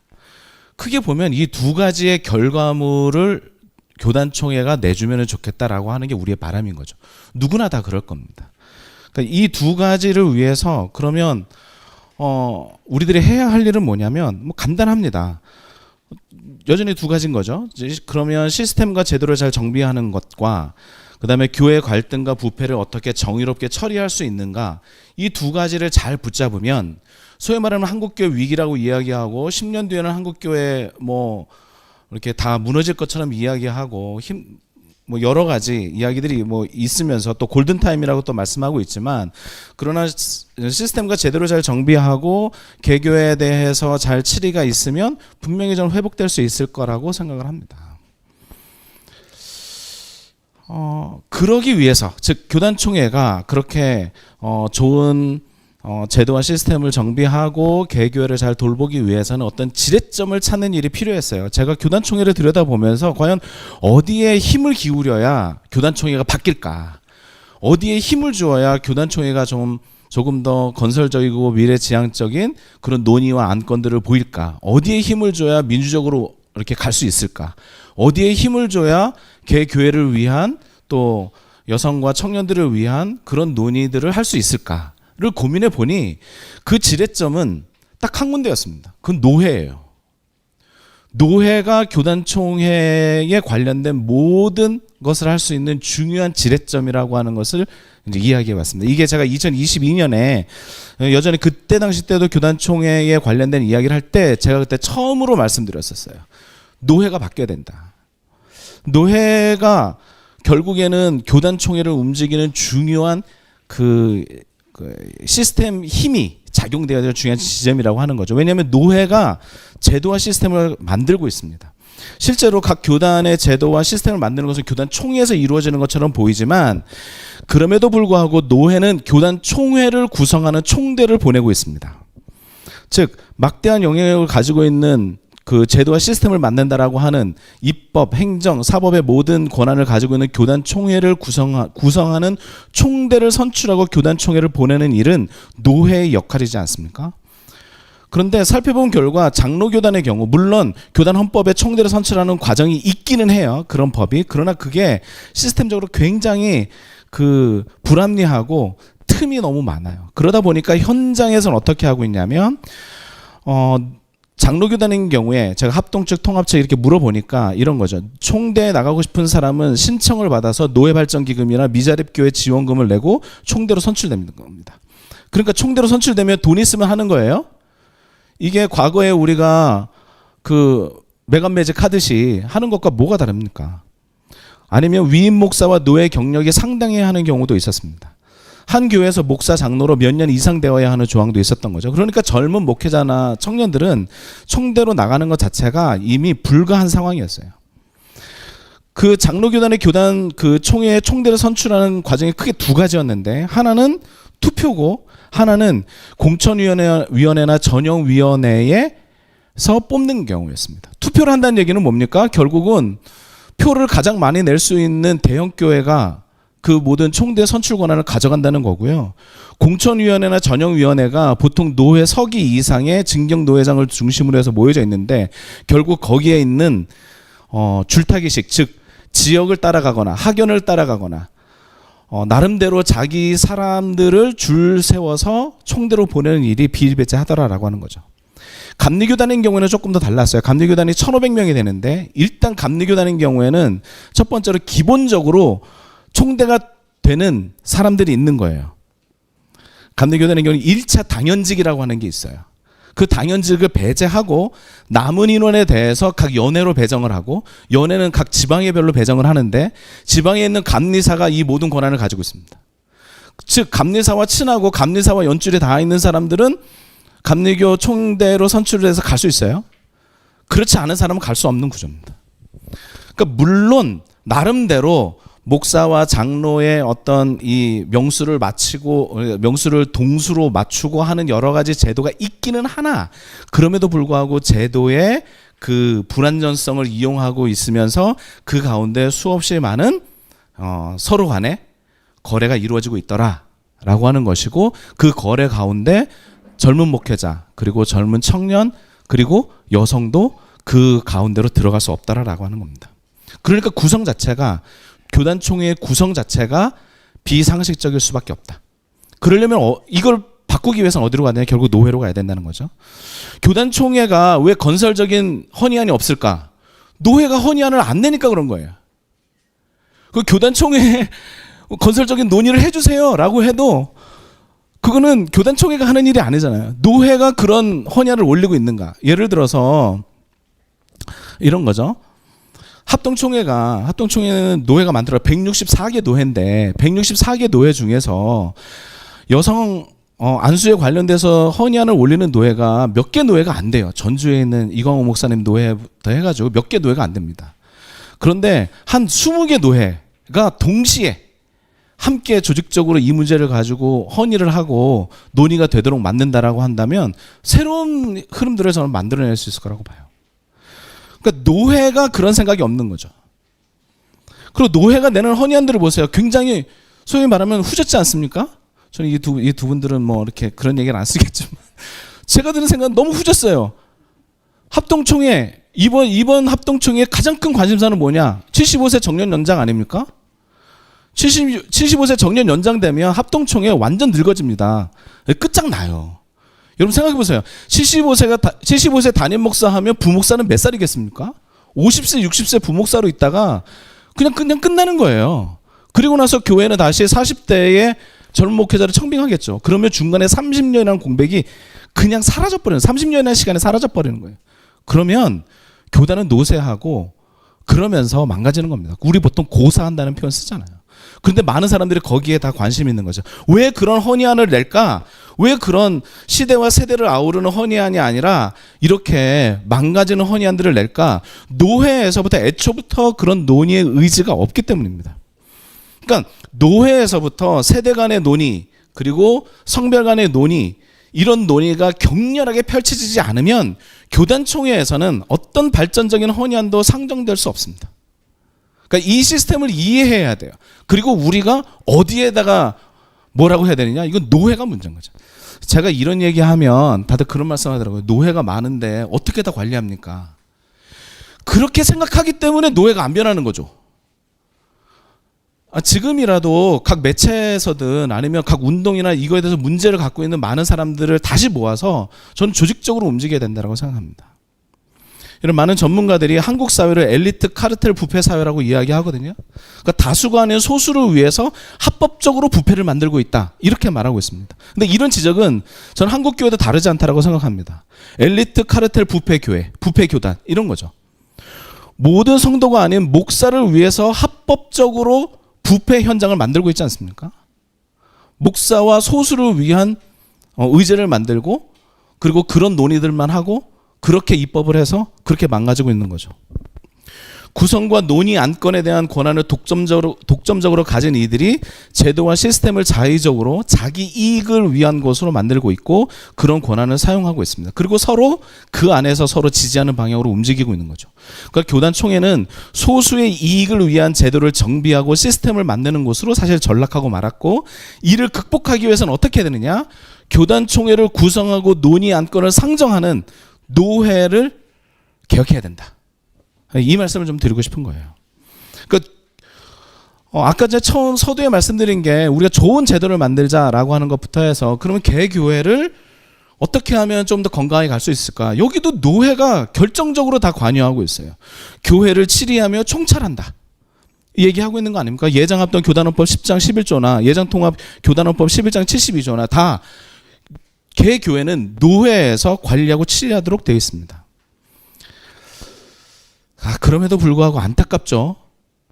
크게 보면 이 두 가지의 결과물을 교단총회가 내주면 좋겠다라고 하는 게 우리의 바람인 거죠. 누구나 다 그럴 겁니다. 그러니까 이 두 가지를 위해서 그러면 우리들이 해야 할 일은 뭐냐면 간단합니다. 여전히 두 가지인 거죠. 그러면 시스템과 제도를 잘 정비하는 것과 그다음에 교회 갈등과 부패를 어떻게 정의롭게 처리할 수 있는가, 이 두 가지를 잘 붙잡으면 소위 말하는 한국교회 위기라고 이야기하고 10년 뒤에는 한국교회 뭐 이렇게 다 무너질 것처럼 이야기하고 뭐 여러 가지 이야기들이 뭐 있으면서 또 골든타임이라고 또 말씀하고 있지만, 그러나 시스템과 제대로 잘 정비하고 개교에 대해서 잘 치리가 있으면 분명히 좀 회복될 수 있을 거라고 생각을 합니다. 그러기 위해서, 즉 교단총회가 그렇게 좋은 제도와 시스템을 정비하고 개교회를 잘 돌보기 위해서는 어떤 지렛점을 찾는 일이 필요했어요. 제가 교단총회를 들여다보면서 과연 어디에 힘을 기울여야 교단총회가 바뀔까? 어디에 힘을 주어야 교단총회가 조금 더 건설적이고 미래지향적인 그런 논의와 안건들을 보일까? 어디에 힘을 줘야 민주적으로 이렇게 갈 수 있을까? 어디에 힘을 줘야 개교회를 위한 또 여성과 청년들을 위한 그런 논의들을 할 수 있을까? 를 고민해 보니 그 지렛점은 딱 한 군데였습니다. 그건 노회예요. 노회가 교단총회에 관련된 모든 것을 할 수 있는 중요한 지렛점이라고 하는 것을 이제 이야기해 봤습니다. 이게 제가 2022년에 여전히 그때 당시 때도 교단총회에 관련된 이야기를 할 때 제가 그때 처음으로 말씀드렸었어요. 노회가 바뀌어야 된다. 노회가 결국에는 교단총회를 움직이는 중요한 그 시스템 힘이 작용되어야 될 중요한 지점이라고 하는 거죠. 왜냐하면 노회가 제도와 시스템을 만들고 있습니다. 실제로 각 교단의 제도와 시스템을 만드는 것은 교단 총회에서 이루어지는 것처럼 보이지만, 그럼에도 불구하고 노회는 교단 총회를 구성하는 총대를 보내고 있습니다. 즉 막대한 영향력을 가지고 있는 그 제도와 시스템을 만든다라고 하는 입법, 행정, 사법의 모든 권한을 가지고 있는 교단 총회를 구성하는 총대를 선출하고 교단 총회를 보내는 일은 노회의 역할이지 않습니까? 그런데 살펴본 결과 장로교단의 경우, 물론 교단 헌법에 총대를 선출하는 과정이 있기는 해요. 그런 법이. 그러나 그게 시스템적으로 굉장히 그 불합리하고 틈이 너무 많아요. 그러다 보니까 현장에서는 어떻게 하고 있냐면 장로교단인 경우에 제가 합동 측 통합 측 이렇게 물어보니까 이런 거죠. 총대에 나가고 싶은 사람은 신청을 받아서 노예발전기금이나 미자립교회 지원금을 내고 총대로 선출되는 겁니다. 그러니까 총대로 선출되면 돈 있으면 하는 거예요. 이게 과거에 우리가 그 매간매직 하듯이 하는 것과 뭐가 다릅니까? 아니면 위임 목사와 노예 경력이 상당히 하는 경우도 있었습니다. 한 교회에서 목사 장로로 몇 년 이상 되어야 하는 조항도 있었던 거죠. 그러니까 젊은 목회자나 청년들은 총대로 나가는 것 자체가 이미 불가한 상황이었어요. 그 장로교단의 교단 그 총대를 선출하는 과정이 크게 두 가지였는데, 하나는 투표고 하나는 공천위원회나 전형위원회에서 뽑는 경우였습니다. 투표를 한다는 얘기는 뭡니까? 결국은 표를 가장 많이 낼 수 있는 대형교회가 그 모든 총대 선출 권한을 가져간다는 거고요. 공천위원회나 전형위원회가 보통 노회 서기 이상의 증경노회장을 중심으로 해서 모여져 있는데, 결국 거기에 있는 줄타기식, 즉 지역을 따라가거나 학연을 따라가거나 나름대로 자기 사람들을 줄 세워서 총대로 보내는 일이 비일비재하더라라고 하는 거죠. 감리교단인 경우에는 조금 더 달랐어요. 감리교단이 1,500명이 되는데, 일단 감리교단인 경우에는 첫 번째로 기본적으로 총대가 되는 사람들이 있는 거예요. 감리교단의 경우는 1차 당연직이라고 하는 게 있어요. 그 당연직을 배제하고 남은 인원에 대해서 각 연회로 배정을 하고, 연회는 각 지방회별로 배정을 하는데, 지방에 있는 감리사가 이 모든 권한을 가지고 있습니다. 즉 감리사와 친하고 감리사와 연줄이 다 있는 사람들은 감리교 총대로 선출을 해서 갈 수 있어요. 그렇지 않은 사람은 갈 수 없는 구조입니다. 그러니까 물론 나름대로 목사와 장로의 어떤 이 명수를 마치고 명수를 동수로 맞추고 하는 여러 가지 제도가 있기는 하나, 그럼에도 불구하고 제도의 그 불안전성을 이용하고 있으면서 그 가운데 수없이 많은 서로 간에 거래가 이루어지고 있더라라고 하는 것이고, 그 거래 가운데 젊은 목회자 그리고 젊은 청년 그리고 여성도 그 가운데로 들어갈 수 없다라고 하는 겁니다. 그러니까 구성 자체가, 교단총회의 구성 자체가 비상식적일 수밖에 없다. 그러려면 이걸 바꾸기 위해서는 어디로 가야 되냐? 결국 노회로 가야 된다는 거죠. 교단총회가 왜 건설적인 헌의안이 없을까? 노회가 헌의안을 안 내니까 그런 거예요. 그 교단총회에 건설적인 논의를 해주세요 라고 해도 그거는 교단총회가 하는 일이 아니잖아요. 노회가 그런 헌야를 올리고 있는가? 예를 들어서 이런 거죠. 합동총회는 노회가 많더라. 164개 노회인데 164개 노회 중에서 여성 안수에 관련돼서 헌의안을 올리는 노회가 몇 개 노회가 안 돼요. 전주에 있는 이광호 목사님 노회부터 해가지고 몇 개 노회가 안 됩니다. 그런데 한 20개 노회가 동시에 함께 조직적으로 이 문제를 가지고 헌의를 하고 논의가 되도록 만든다라고 한다면 새로운 흐름들을 저는 만들어낼 수 있을 거라고 봐요. 그러니까 노회가 그런 생각이 없는 거죠. 그리고 노회가 내는 헌의안들을 보세요. 굉장히 소위 말하면 후졌지 않습니까? 저는 이 두 분들은 뭐 이렇게 그런 얘기를 안 쓰겠지만 제가 드는 생각은 너무 후졌어요. 합동총회 이번 합동총회의 가장 큰 관심사는 뭐냐? 75세 정년 연장 아닙니까? 75세 정년 연장되면 합동총회 완전 늙어집니다. 끝장나요. 여러분 생각해 보세요. 75세 담임 목사 하면 부목사는 몇 살이겠습니까? 50세, 60세 부목사로 있다가 그냥 끝나는 거예요. 그리고 나서 교회는 다시 40대의 젊은 목회자를 청빙하겠죠. 그러면 중간에 30년이라는 공백이 그냥 사라져버리는, 30년이라는 시간에 사라져버리는 거예요. 그러면 교단은 노쇠하고 그러면서 망가지는 겁니다. 우리 보통 고사한다는 표현 쓰잖아요. 그런데 많은 사람들이 거기에 다 관심이 있는 거죠. 왜 그런 헌의안을 낼까? 왜 그런 시대와 세대를 아우르는 헌의안이 아니라 이렇게 망가지는 헌의안들을 낼까? 노회에서부터 애초부터 그런 논의의 의지가 없기 때문입니다. 그러니까 노회에서부터 세대 간의 논의 그리고 성별 간의 논의 이런 논의가 격렬하게 펼쳐지지 않으면 교단총회에서는 어떤 발전적인 헌의안도 상정될 수 없습니다. 그러니까 이 시스템을 이해해야 돼요. 그리고 우리가 어디에다가 뭐라고 해야 되느냐? 이건 노회가 문제인 거죠. 제가 이런 얘기하면 다들 그런 말씀 하더라고요. 노회가 많은데 어떻게 다 관리합니까? 그렇게 생각하기 때문에 노회가 안 변하는 거죠. 지금이라도 각 매체에서든 아니면 각 운동이나 이거에 대해서 문제를 갖고 있는 많은 사람들을 다시 모아서 저는 조직적으로 움직여야 된다고 생각합니다. 이런 많은 전문가들이 한국 사회를 엘리트 카르텔 부패 사회라고 이야기하거든요. 그러니까 다수가 아닌 소수를 위해서 합법적으로 부패를 만들고 있다. 이렇게 말하고 있습니다. 근데 이런 지적은 저는 한국 교회도 다르지 않다라고 생각합니다. 엘리트 카르텔 부패 교회, 부패 교단 이런 거죠. 모든 성도가 아닌 목사를 위해서 합법적으로 부패 현장을 만들고 있지 않습니까? 목사와 소수를 위한 의제를 만들고 그리고 그런 논의들만 하고 그렇게 입법을 해서 그렇게 망가지고 있는 거죠. 구성과 논의 안건에 대한 권한을 독점적으로 가진 이들이 제도와 시스템을 자의적으로 자기 이익을 위한 것으로 만들고 있고 그런 권한을 사용하고 있습니다. 그리고 서로 그 안에서 서로 지지하는 방향으로 움직이고 있는 거죠. 그러니까 교단총회는 소수의 이익을 위한 제도를 정비하고 시스템을 만드는 곳으로 사실 전락하고 말았고 이를 극복하기 위해서는 어떻게 해야 되느냐? 교단총회를 구성하고 논의 안건을 상정하는 노회를 개혁해야 된다. 이 말씀을 좀 드리고 싶은 거예요. 그러니까 아까 제가 처음 서두에 말씀드린 게 우리가 좋은 제도를 만들자라고 하는 것부터 해서 그러면 개교회를 어떻게 하면 좀 더 건강하게 갈 수 있을까? 여기도 노회가 결정적으로 다 관여하고 있어요. 교회를 치리하며 총찰한다. 이 얘기하고 있는 거 아닙니까? 예장합동 교단원법 10장 11조나 예장통합 교단원법 11장 72조나 다 개교회는 노회에서 관리하고 치리하도록 되어 있습니다. 그럼에도 불구하고 안타깝죠.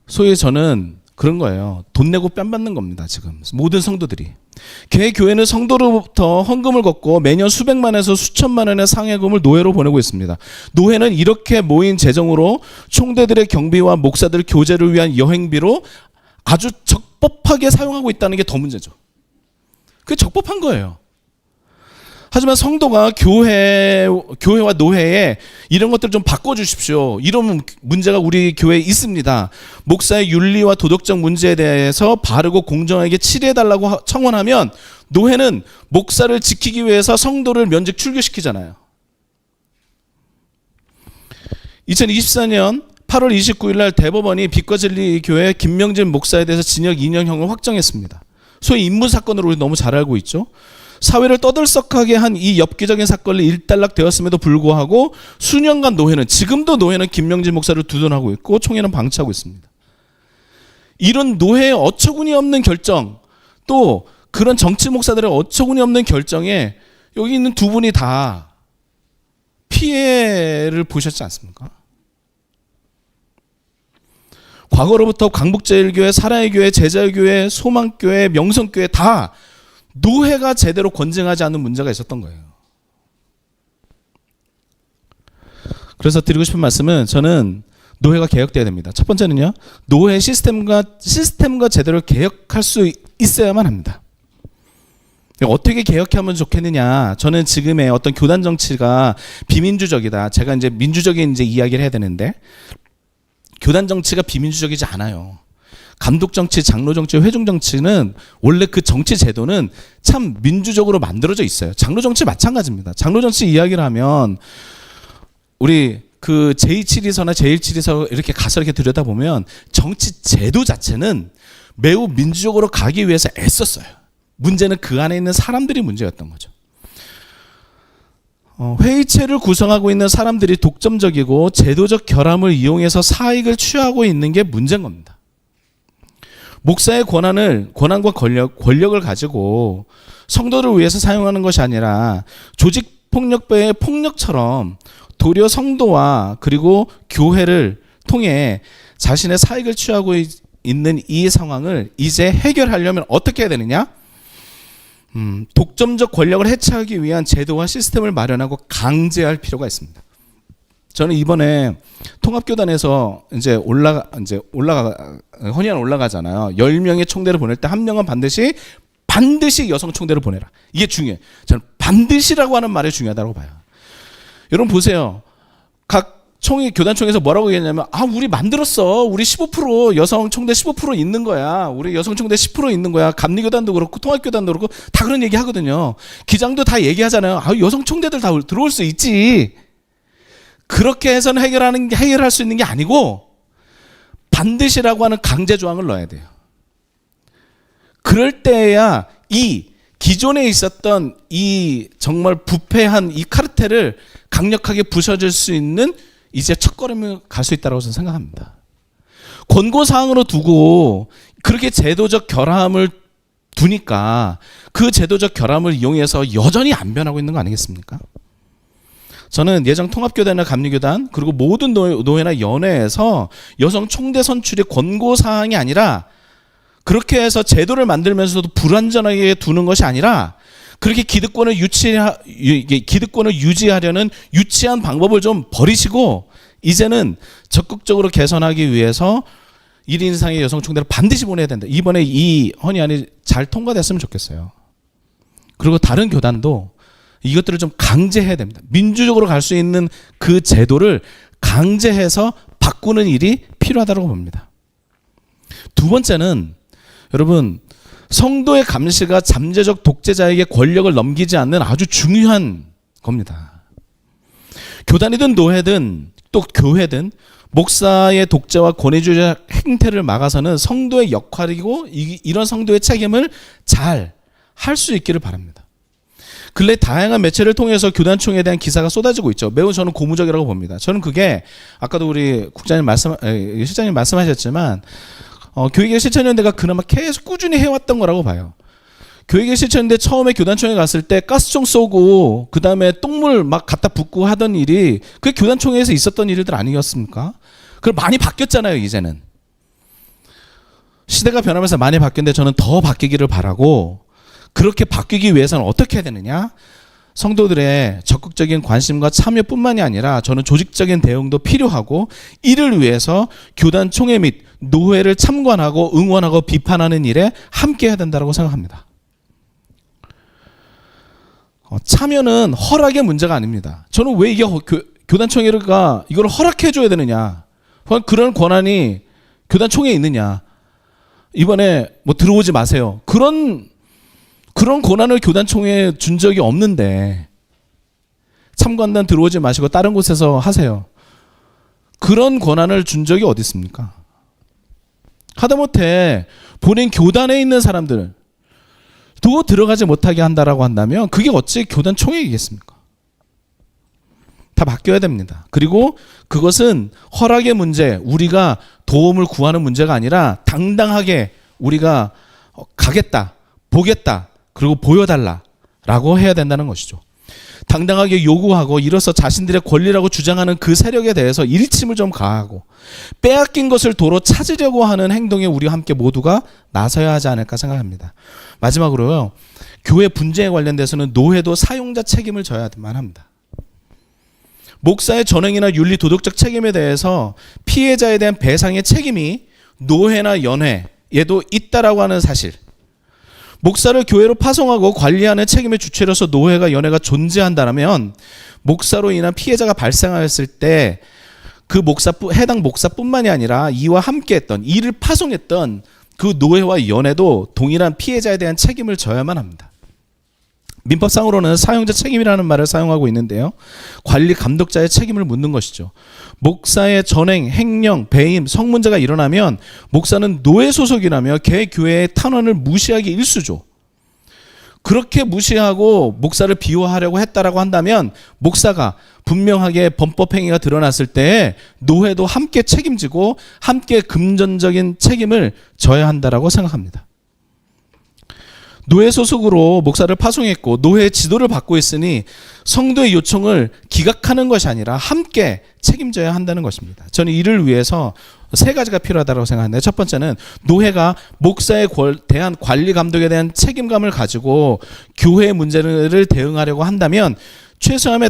소위 저는 그런 거예요. 돈 내고 뺨 받는 겁니다. 지금 모든 성도들이. 개교회는 성도로부터 헌금을 걷고 매년 수백만에서 수천만 원의 상해금을 노회로 보내고 있습니다. 노회는 이렇게 모인 재정으로 총대들의 경비와 목사들 교제를 위한 여행비로 아주 적법하게 사용하고 있다는 게 더 문제죠. 그게 적법한 거예요. 하지만 성도가 교회와 노회에 이런 것들 좀 바꿔주십시오. 이런 문제가 우리 교회에 있습니다. 목사의 윤리와 도덕적 문제에 대해서 바르고 공정하게 치리해달라고 청원하면 노회는 목사를 지키기 위해서 성도를 면직 출교시키잖아요. 2024년 8월 29일 날 대법원이 빛과 진리 교회 김명진 목사에 대해서 징역 2년형을 확정했습니다. 소위 인물 사건으로 우리 너무 잘 알고 있죠. 사회를 떠들썩하게 한 이 엽기적인 사건이 일단락되었음에도 불구하고 수년간 지금도 노회는 김명진 목사를 두둔하고 있고 총회는 방치하고 있습니다. 이런 노회의 어처구니 없는 결정 또 그런 정치 목사들의 어처구니 없는 결정에 여기 있는 두 분이 다 피해를 보셨지 않습니까? 과거로부터 광복제일교회, 사랑의 교회, 제자의 교회, 소망교회, 명성교회 다 노회가 제대로 권증하지 않는 문제가 있었던 거예요. 그래서 드리고 싶은 말씀은 저는 노회가 개혁돼야 됩니다. 첫 번째는요, 노회 시스템과 제대로 개혁할 수 있어야만 합니다. 어떻게 개혁하면 좋겠느냐? 저는 지금의 어떤 교단 정치가 비민주적이다. 제가 이제 민주적인 이제 이야기를 해야 되는데, 교단 정치가 비민주적이지 않아요. 감독 정치, 장로 정치, 회중 정치는 원래 그 정치 제도는 참 민주적으로 만들어져 있어요. 장로 정치 마찬가지입니다. 장로 정치 이야기를 하면 우리 그 제2치리서나 제1치리서 이렇게 가서 이렇게 들여다보면 정치 제도 자체는 매우 민주적으로 가기 위해서 애썼어요. 문제는 그 안에 있는 사람들이 문제였던 거죠. 회의체를 구성하고 있는 사람들이 독점적이고 제도적 결함을 이용해서 사익을 취하고 있는 게 문제인 겁니다. 목사의 권한과 권력을 가지고 성도를 위해서 사용하는 것이 아니라 조직폭력배의 폭력처럼 도리어 성도와 그리고 교회를 통해 자신의 사익을 취하고 있는 이 상황을 이제 해결하려면 어떻게 해야 되느냐? 독점적 권력을 해체하기 위한 제도와 시스템을 마련하고 강제할 필요가 있습니다. 저는 이번에 통합교단에서 이제 헌의안 올라가잖아요. 10명의 총대를 보낼 때 한 명은 반드시 여성 총대를 보내라. 이게 중요해요. 저는 반드시라고 하는 말이 중요하다고 봐요. 여러분 보세요. 각 교단총회에서 뭐라고 얘기했냐면, 우리 만들었어. 우리 15% 여성 총대 15% 있는 거야. 우리 여성 총대 10% 있는 거야. 감리교단도 그렇고 통합교단도 그렇고 다 그런 얘기 하거든요. 기장도 다 얘기하잖아요. 여성 총대들 다 들어올 수 있지. 그렇게 해서는 해결할 수 있는 게 아니고 반드시라고 하는 강제 조항을 넣어야 돼요. 그럴 때야 이 기존에 있었던 이 정말 부패한 이 카르텔을 강력하게 부서질 수 있는 이제 첫걸음을 갈 수 있다고 저는 생각합니다. 권고사항으로 두고 그렇게 제도적 결함을 두니까 그 제도적 결함을 이용해서 여전히 안 변하고 있는 거 아니겠습니까? 저는 예정 통합교단이나 감리교단 그리고 모든 노회나 연회에서 여성 총대 선출이 권고사항이 아니라 그렇게 해서 제도를 만들면서도 불완전하게 두는 것이 아니라 그렇게 기득권을 유지하려는 유치한 방법을 좀 버리시고 이제는 적극적으로 개선하기 위해서 1인 이상의 여성 총대를 반드시 보내야 된다. 이번에 이 헌의안이 잘 통과됐으면 좋겠어요. 그리고 다른 교단도 이것들을 좀 강제해야 됩니다. 민주적으로 갈 수 있는 그 제도를 강제해서 바꾸는 일이 필요하다고 봅니다. 두 번째는 여러분, 성도의 감시가 잠재적 독재자에게 권력을 넘기지 않는 아주 중요한 겁니다. 교단이든 노회든 또 교회든 목사의 독재와 권위주의 행태를 막아서는 성도의 역할이고 이런 성도의 책임을 잘 할 수 있기를 바랍니다. 근래 다양한 매체를 통해서 교단총회에 대한 기사가 쏟아지고 있죠. 매우 저는 고무적이라고 봅니다. 저는 그게 아까도 우리 실장님 말씀하셨지만 교육의 실천연대가 그나마 계속 꾸준히 해왔던 거라고 봐요. 교육의 실천연대 처음에 교단총회 갔을 때 가스총 쏘고 그 다음에 똥물 막 갖다 붓고 하던 일이 그게 교단총회에서 있었던 일들 아니었습니까? 그걸 많이 바뀌었잖아요. 이제는 시대가 변하면서 많이 바뀌었는데 저는 더 바뀌기를 바라고, 그렇게 바뀌기 위해서는 어떻게 해야 되느냐? 성도들의 적극적인 관심과 참여뿐만이 아니라 저는 조직적인 대응도 필요하고, 이를 위해서 교단 총회 및 노회를 참관하고 응원하고 비판하는 일에 함께 해야 된다고 생각합니다. 참여는 허락의 문제가 아닙니다. 저는 왜 이게 교단 총회가 이걸 허락해 줘야 되느냐? 그런 권한이 교단 총회에 있느냐? 이번에 뭐 들어오지 마세요. 그런 권한을 교단 총회에 준 적이 없는데, 참관단 들어오지 마시고 다른 곳에서 하세요. 그런 권한을 준 적이 어디 있습니까? 하다못해 본인 교단에 있는 사람들도 들어가지 못하게 한다라고 한다면 그게 어찌 교단 총회이겠습니까? 다 바뀌어야 됩니다. 그리고 그것은 허락의 문제, 우리가 도움을 구하는 문제가 아니라 당당하게 우리가 가겠다, 보겠다. 그리고 보여달라라고 해야 된다는 것이죠. 당당하게 요구하고 이로써 자신들의 권리라고 주장하는 그 세력에 대해서 일침을 좀 가하고 빼앗긴 것을 도로 찾으려고 하는 행동에 우리 함께 모두가 나서야 하지 않을까 생각합니다. 마지막으로요. 교회 분쟁에 관련돼서는 노회도 사용자 책임을 져야만 합니다. 목사의 전행이나 윤리 도덕적 책임에 대해서 피해자에 대한 배상의 책임이 노회나 연회에도 있다라고 하는 사실. 목사를 교회로 파송하고 관리하는 책임의 주체로서 노회가 연회가 존재한다면 목사로 인한 피해자가 발생하였을 때 그 해당 목사뿐만이 아니라 이와 함께했던 이를 파송했던 그 노회와 연회도 동일한 피해자에 대한 책임을 져야만 합니다. 민법상으로는 사용자 책임이라는 말을 사용하고 있는데요. 관리 감독자의 책임을 묻는 것이죠. 목사의 전행, 행령, 배임, 성문제가 일어나면 목사는 노예 소속이라며 개 교회의 탄원을 무시하기 일쑤죠. 그렇게 무시하고 목사를 비호하려고 했다라고 한다면 목사가 분명하게 범법 행위가 드러났을 때 노회도 함께 책임지고 함께 금전적인 책임을 져야 한다라고 생각합니다. 노회 소속으로 목사를 파송했고 노회의 지도를 받고 있으니 성도의 요청을 기각하는 것이 아니라 함께 책임져야 한다는 것입니다. 저는 이를 위해서 세 가지가 필요하다고 생각하는데, 첫 번째는 노회가 목사에 대한 관리 감독에 대한 책임감을 가지고 교회의 문제를 대응하려고 한다면 최소한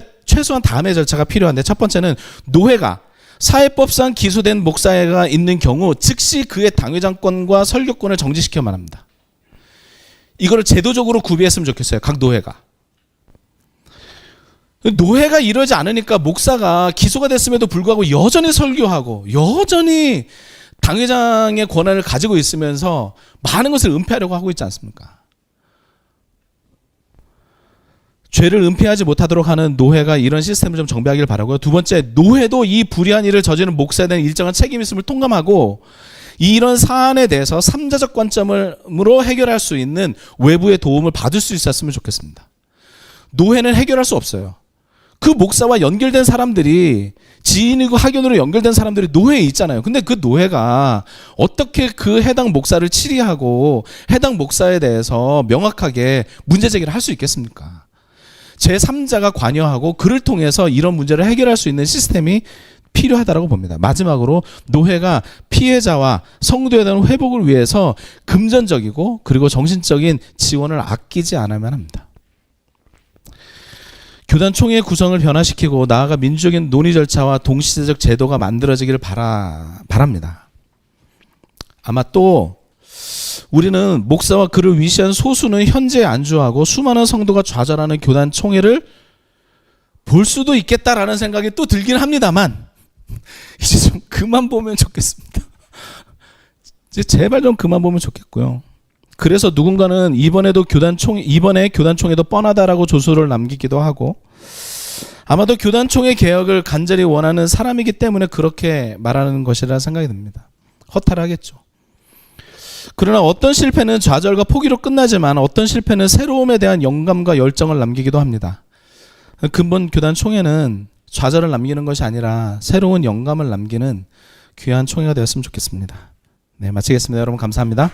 다음의 절차가 필요한데, 첫 번째는 노회가 사회법상 기소된 목사가 있는 경우 즉시 그의 당회장권과 설교권을 정지시켜야만 합니다. 이거를 제도적으로 구비했으면 좋겠어요. 각 노회가. 노회가 이러지 않으니까 목사가 기소가 됐음에도 불구하고 여전히 설교하고 여전히 당회장의 권한을 가지고 있으면서 많은 것을 은폐하려고 하고 있지 않습니까? 죄를 은폐하지 못하도록 하는 노회가 이런 시스템을 좀 정비하기를 바라고요. 두 번째, 노회도 이 불의한 일을 저지른 목사에 대한 일정한 책임이 있음을 통감하고 이런 사안에 대해서 3자적 관점으로 해결할 수 있는 외부의 도움을 받을 수 있었으면 좋겠습니다. 노회는 해결할 수 없어요. 그 목사와 연결된 사람들이, 지인이고 학연으로 연결된 사람들이 노회에 있잖아요. 근데 그 노회가 어떻게 그 해당 목사를 치리하고 해당 목사에 대해서 명확하게 문제 제기를 할 수 있겠습니까? 제3자가 관여하고 그를 통해서 이런 문제를 해결할 수 있는 시스템이 필요하다고 봅니다. 마지막으로 노회가 피해자와 성도에 대한 회복을 위해서 금전적이고 그리고 정신적인 지원을 아끼지 않아야만 합니다. 교단 총회 구성을 변화시키고 나아가 민주적인 논의 절차와 동시대적 제도가 만들어지기를 바랍니다. 아마 또 우리는 목사와 그를 위시한 소수는 현재에 안주하고 수많은 성도가 좌절하는 교단 총회를 볼 수도 있겠다라는 생각이 또 들긴 합니다만 이제 좀 그만 보면 좋겠습니다. 이제 제발 좀 그만 보면 좋겠고요. 그래서 누군가는 이번에 교단 총회도 뻔하다라고 조소를 남기기도 하고, 아마도 교단 총회 개혁을 간절히 원하는 사람이기 때문에 그렇게 말하는 것이라 생각이 듭니다. 허탈하겠죠. 그러나 어떤 실패는 좌절과 포기로 끝나지만 어떤 실패는 새로움에 대한 영감과 열정을 남기기도 합니다. 근본 교단 총회는 좌절을 남기는 것이 아니라 새로운 영감을 남기는 귀한 총회가 되었으면 좋겠습니다. 네, 마치겠습니다. 여러분 감사합니다.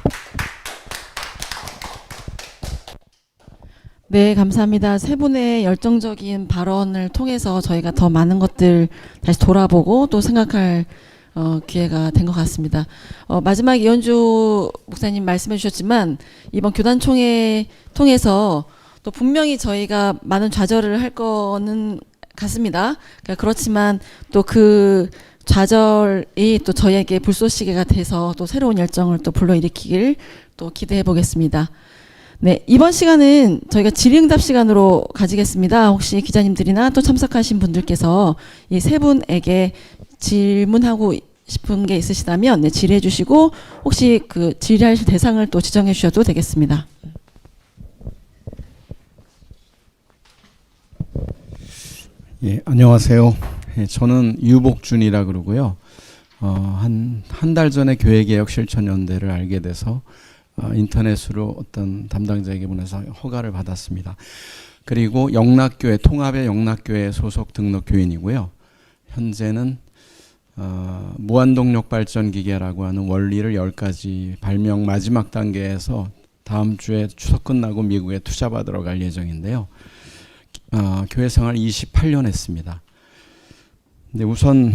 네, 감사합니다. 세 분의 열정적인 발언을 통해서 저희가 더 많은 것들 다시 돌아보고 또 생각할 기회가 된 것 같습니다. 마지막 이현주 목사님 말씀해 주셨지만 이번 교단총회 통해서 또 분명히 저희가 많은 좌절을 할 거는 같습니다. 그렇지만 또 그 좌절이 또 저희에게 불쏘시개가 돼서 또 새로운 열정을 또 불러일으키길 또 기대해 보겠습니다. 네, 이번 시간은 저희가 질의응답 시간으로 가지겠습니다. 혹시 기자님들이나 또 참석하신 분들께서 이 세 분에게 질문하고 싶은 게 있으시다면 네, 질의해 주시고 혹시 그 질의하실 대상을 또 지정해 주셔도 되겠습니다. 예, 안녕하세요. 예, 저는 유복준이라 그러고요. 한 달 전에 교회개혁실천연대를 알게 돼서 인터넷으로 어떤 담당자에게 보내서 허가를 받았습니다. 그리고 영락교회, 통합의 영락교회 소속 등록 교인이고요. 현재는 무한동력 발전기계라고 하는 원리를 10가지 발명 마지막 단계에서 다음 주에 추석 끝나고 미국에 투자 받으러 갈 예정인데요. 교회 생활 28년 했습니다. 근데 우선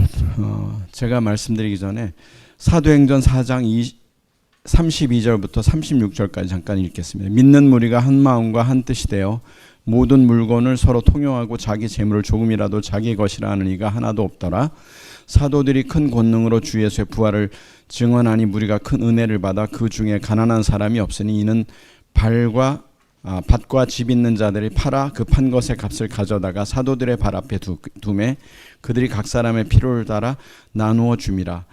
제가 말씀드리기 전에 사도행전 4장 32절부터 36절까지 잠깐 읽겠습니다. 믿는 무리가 한 마음과 한 뜻이 되어 모든 물건을 서로 통용하고 자기 재물을 조금이라도 자기 것이라 하는 이가 하나도 없더라. 사도들이 큰 권능으로 주 예수의 부활을 증언하니 무리가 큰 은혜를 받아 그 중에 가난한 사람이 없으니 이는 밭과 집 있는 자들이 팔아 그 판 것의 값을 가져다가 사도들의 발 앞에 두매 그들이 각 사람의 필요를 따라 나누어 줌이라.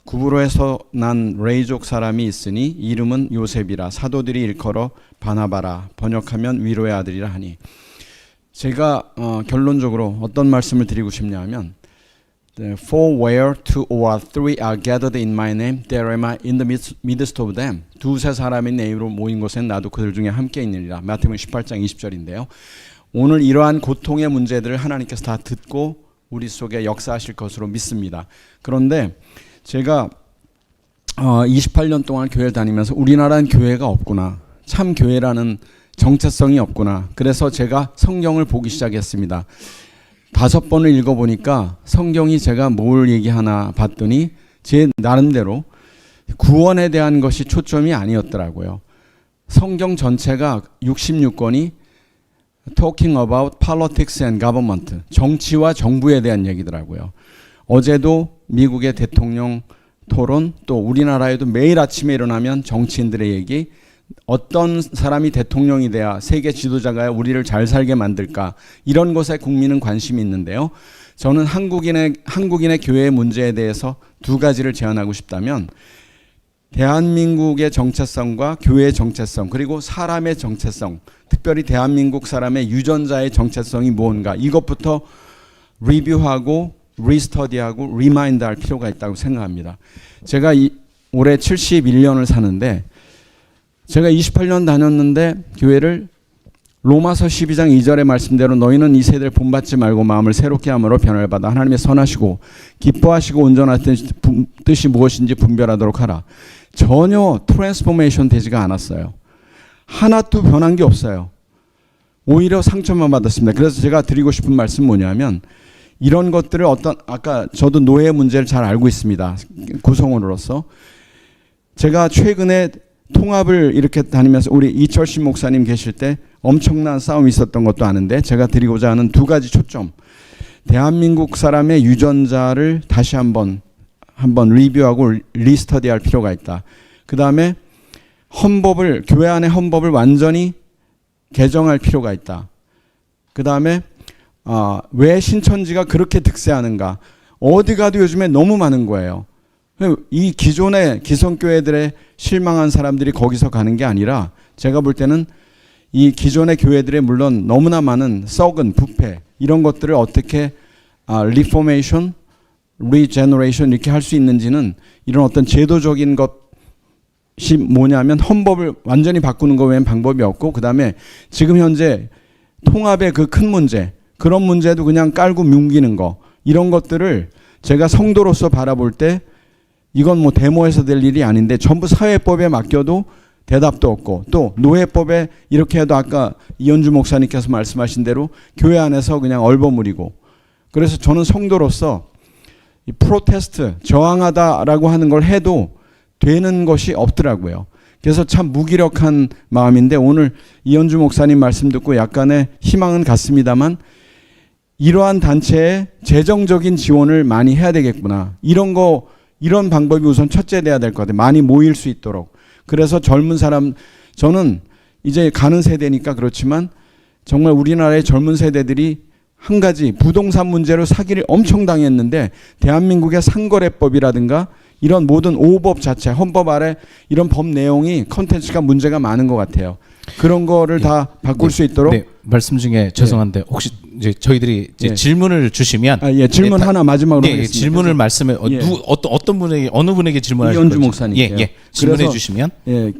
구브로에서 난 레이족 사람이 있으니 이름은 요셉이라. 사도들이 일컬어 바나바라. 번역하면 위로의 아들이라 하니. 제가 결론적으로 어떤 말씀을 드리고 싶냐 하면 For where two or three are gathered in my name, there am I in the midst of them. 두세 사람이 내 이름으로 모인 곳엔 나도 그들 중에 함께 있느니라. 마태복음 18장 20절인데요. 오늘 이러한 고통의 문제들을 하나님께서 다 듣고 우리 속에 역사하실 것으로 믿습니다. 그런데 제가 28년 동안 교회를 다니면서 우리나라는 교회가 없구나. 참 교회라는 정체성이 없구나. 그래서 제가 성경을 보기 시작했습니다. 5번을 읽어보니까 성경이 제가 뭘 얘기하나 봤더니 제 나름대로 구원에 대한 것이 초점이 아니었더라고요. 성경 전체가 66권이 Talking about politics and government, 정치와 정부에 대한 얘기더라고요. 어제도 미국의 대통령 토론, 또 우리나라에도 매일 아침에 일어나면 정치인들의 얘기, 어떤 사람이 대통령이 돼야 세계 지도자가 우리를 잘 살게 만들까, 이런 것에 국민은 관심이 있는데요. 저는 한국인의 교회 문제에 대해서 두 가지를 제안하고 싶다면 대한민국의 정체성과 교회의 정체성, 그리고 사람의 정체성, 특별히 대한민국 사람의 유전자의 정체성이 무언가, 이것부터 리뷰하고 리스터디하고 리마인드할 필요가 있다고 생각합니다. 제가 올해 71년을 사는데 제가 28년 다녔는데 교회를 로마서 12장 2절의 말씀대로 너희는 이 세대를 본받지 말고 마음을 새롭게 함으로 변화를 받아 하나님의 선하시고 기뻐하시고 온전한 뜻이 무엇인지 분별하도록 하라. 전혀 트랜스포메이션 되지가 않았어요. 하나도 변한 게 없어요. 오히려 상처만 받았습니다. 그래서 제가 드리고 싶은 말씀 뭐냐면 이런 것들을 아까 저도 노예 문제를 잘 알고 있습니다. 구성원으로서. 제가 최근에 통합을 이렇게 다니면서 우리 이철신 목사님 계실 때 엄청난 싸움이 있었던 것도 아는데 제가 드리고자 하는 두 가지 초점. 대한민국 사람의 유전자를 다시 한번 리뷰하고 리스터디할 필요가 있다. 그 다음에 교회 안의 헌법을 완전히 개정할 필요가 있다. 그 다음에 왜 신천지가 그렇게 득세하는가. 어디 가도 요즘에 너무 많은 거예요. 이 기존의 기성교회들의 실망한 사람들이 거기서 가는 게 아니라 제가 볼 때는 이 기존의 교회들의 물론 너무나 많은 썩은 부패 이런 것들을 어떻게 리포메이션, 리제너레이션 이렇게 할 수 있는지는 이런 어떤 제도적인 것이 뭐냐면 헌법을 완전히 바꾸는 거 외엔 방법이 없고 그 다음에 지금 현재 통합의 그 큰 문제 그런 문제도 그냥 깔고 뭉기는 거 이런 것들을 제가 성도로서 바라볼 때 이건 뭐 데모에서 될 일이 아닌데 전부 사회법에 맡겨도 대답도 없고 또 노예법에 이렇게 해도 아까 이현주 목사님께서 말씀하신 대로 교회 안에서 그냥 얼버무리고 그래서 저는 성도로서 이 프로테스트 저항하다라고 하는 걸 해도 되는 것이 없더라고요. 그래서 참 무기력한 마음인데 오늘 이현주 목사님 말씀 듣고 약간의 희망은 같습니다만 이러한 단체에 재정적인 지원을 많이 해야 되겠구나. 이런 방법이 우선 첫째 돼야 될 것 같아요. 많이 모일 수 있도록. 그래서 젊은 사람, 저는 이제 가는 세대니까 그렇지만 정말 우리나라의 젊은 세대들이 한 가지 부동산 문제로 사기를 엄청 당했는데 대한민국의 상거래법이라든가 이런 모든 오법 자체, 헌법 아래 이런 법 내용이 컨텐츠가 문제가 많은 것 같아요. 그런 거를 다 바꿀 수 있도록. 네, 말씀 중에 죄송한데 혹시 이제 저희들이 이제 질문을 주시면 질문 하나 마지막으로 하겠습니다. 질문을 말씀해 어떤 분에게 어느 분에게 질문하실 건지 이현주 목사님께요. 질문해 주시면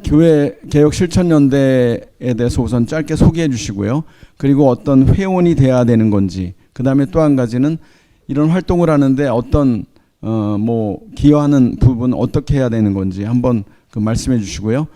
교회 개혁 실천연대에 대해서 우선 짧게 소개해 주시고요. 그리고 어떤 회원이 돼야 되는 건지 그다음에 또 한 가지는 이런 활동을 하는데 어떤 기여하는 부분 어떻게 해야 되는 건지 한번 말씀해 주시고요.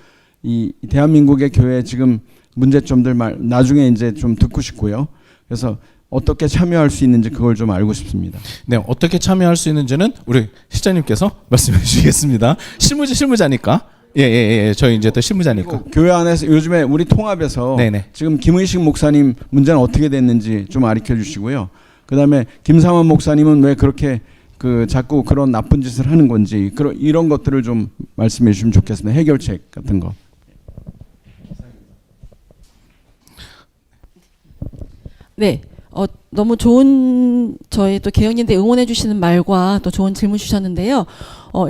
이 대한민국의 교회 지금 문제점들 나중에 이제 좀 듣고 싶고요. 그래서 어떻게 참여할 수 있는지 그걸 좀 알고 싶습니다. 네, 어떻게 참여할 수 있는지는 우리 실장님께서 말씀해 주시겠습니다. 실무자니까. 예. 저희 이제 또 실무자니까. 교회 안에서 요즘에 우리 통합에서 네네. 지금 김의식 목사님 문제는 어떻게 됐는지 좀 알려 주시고요. 그다음에 김상원 목사님은 왜 그렇게 자꾸 그런 나쁜 짓을 하는 건지 이런 것들을 좀 말씀해 주시면 좋겠습니다. 해결책 같은 거. 네. 너무 좋은 저희 또 개혁연대 응원해 주시는 말과 또 좋은 질문 주셨는데요.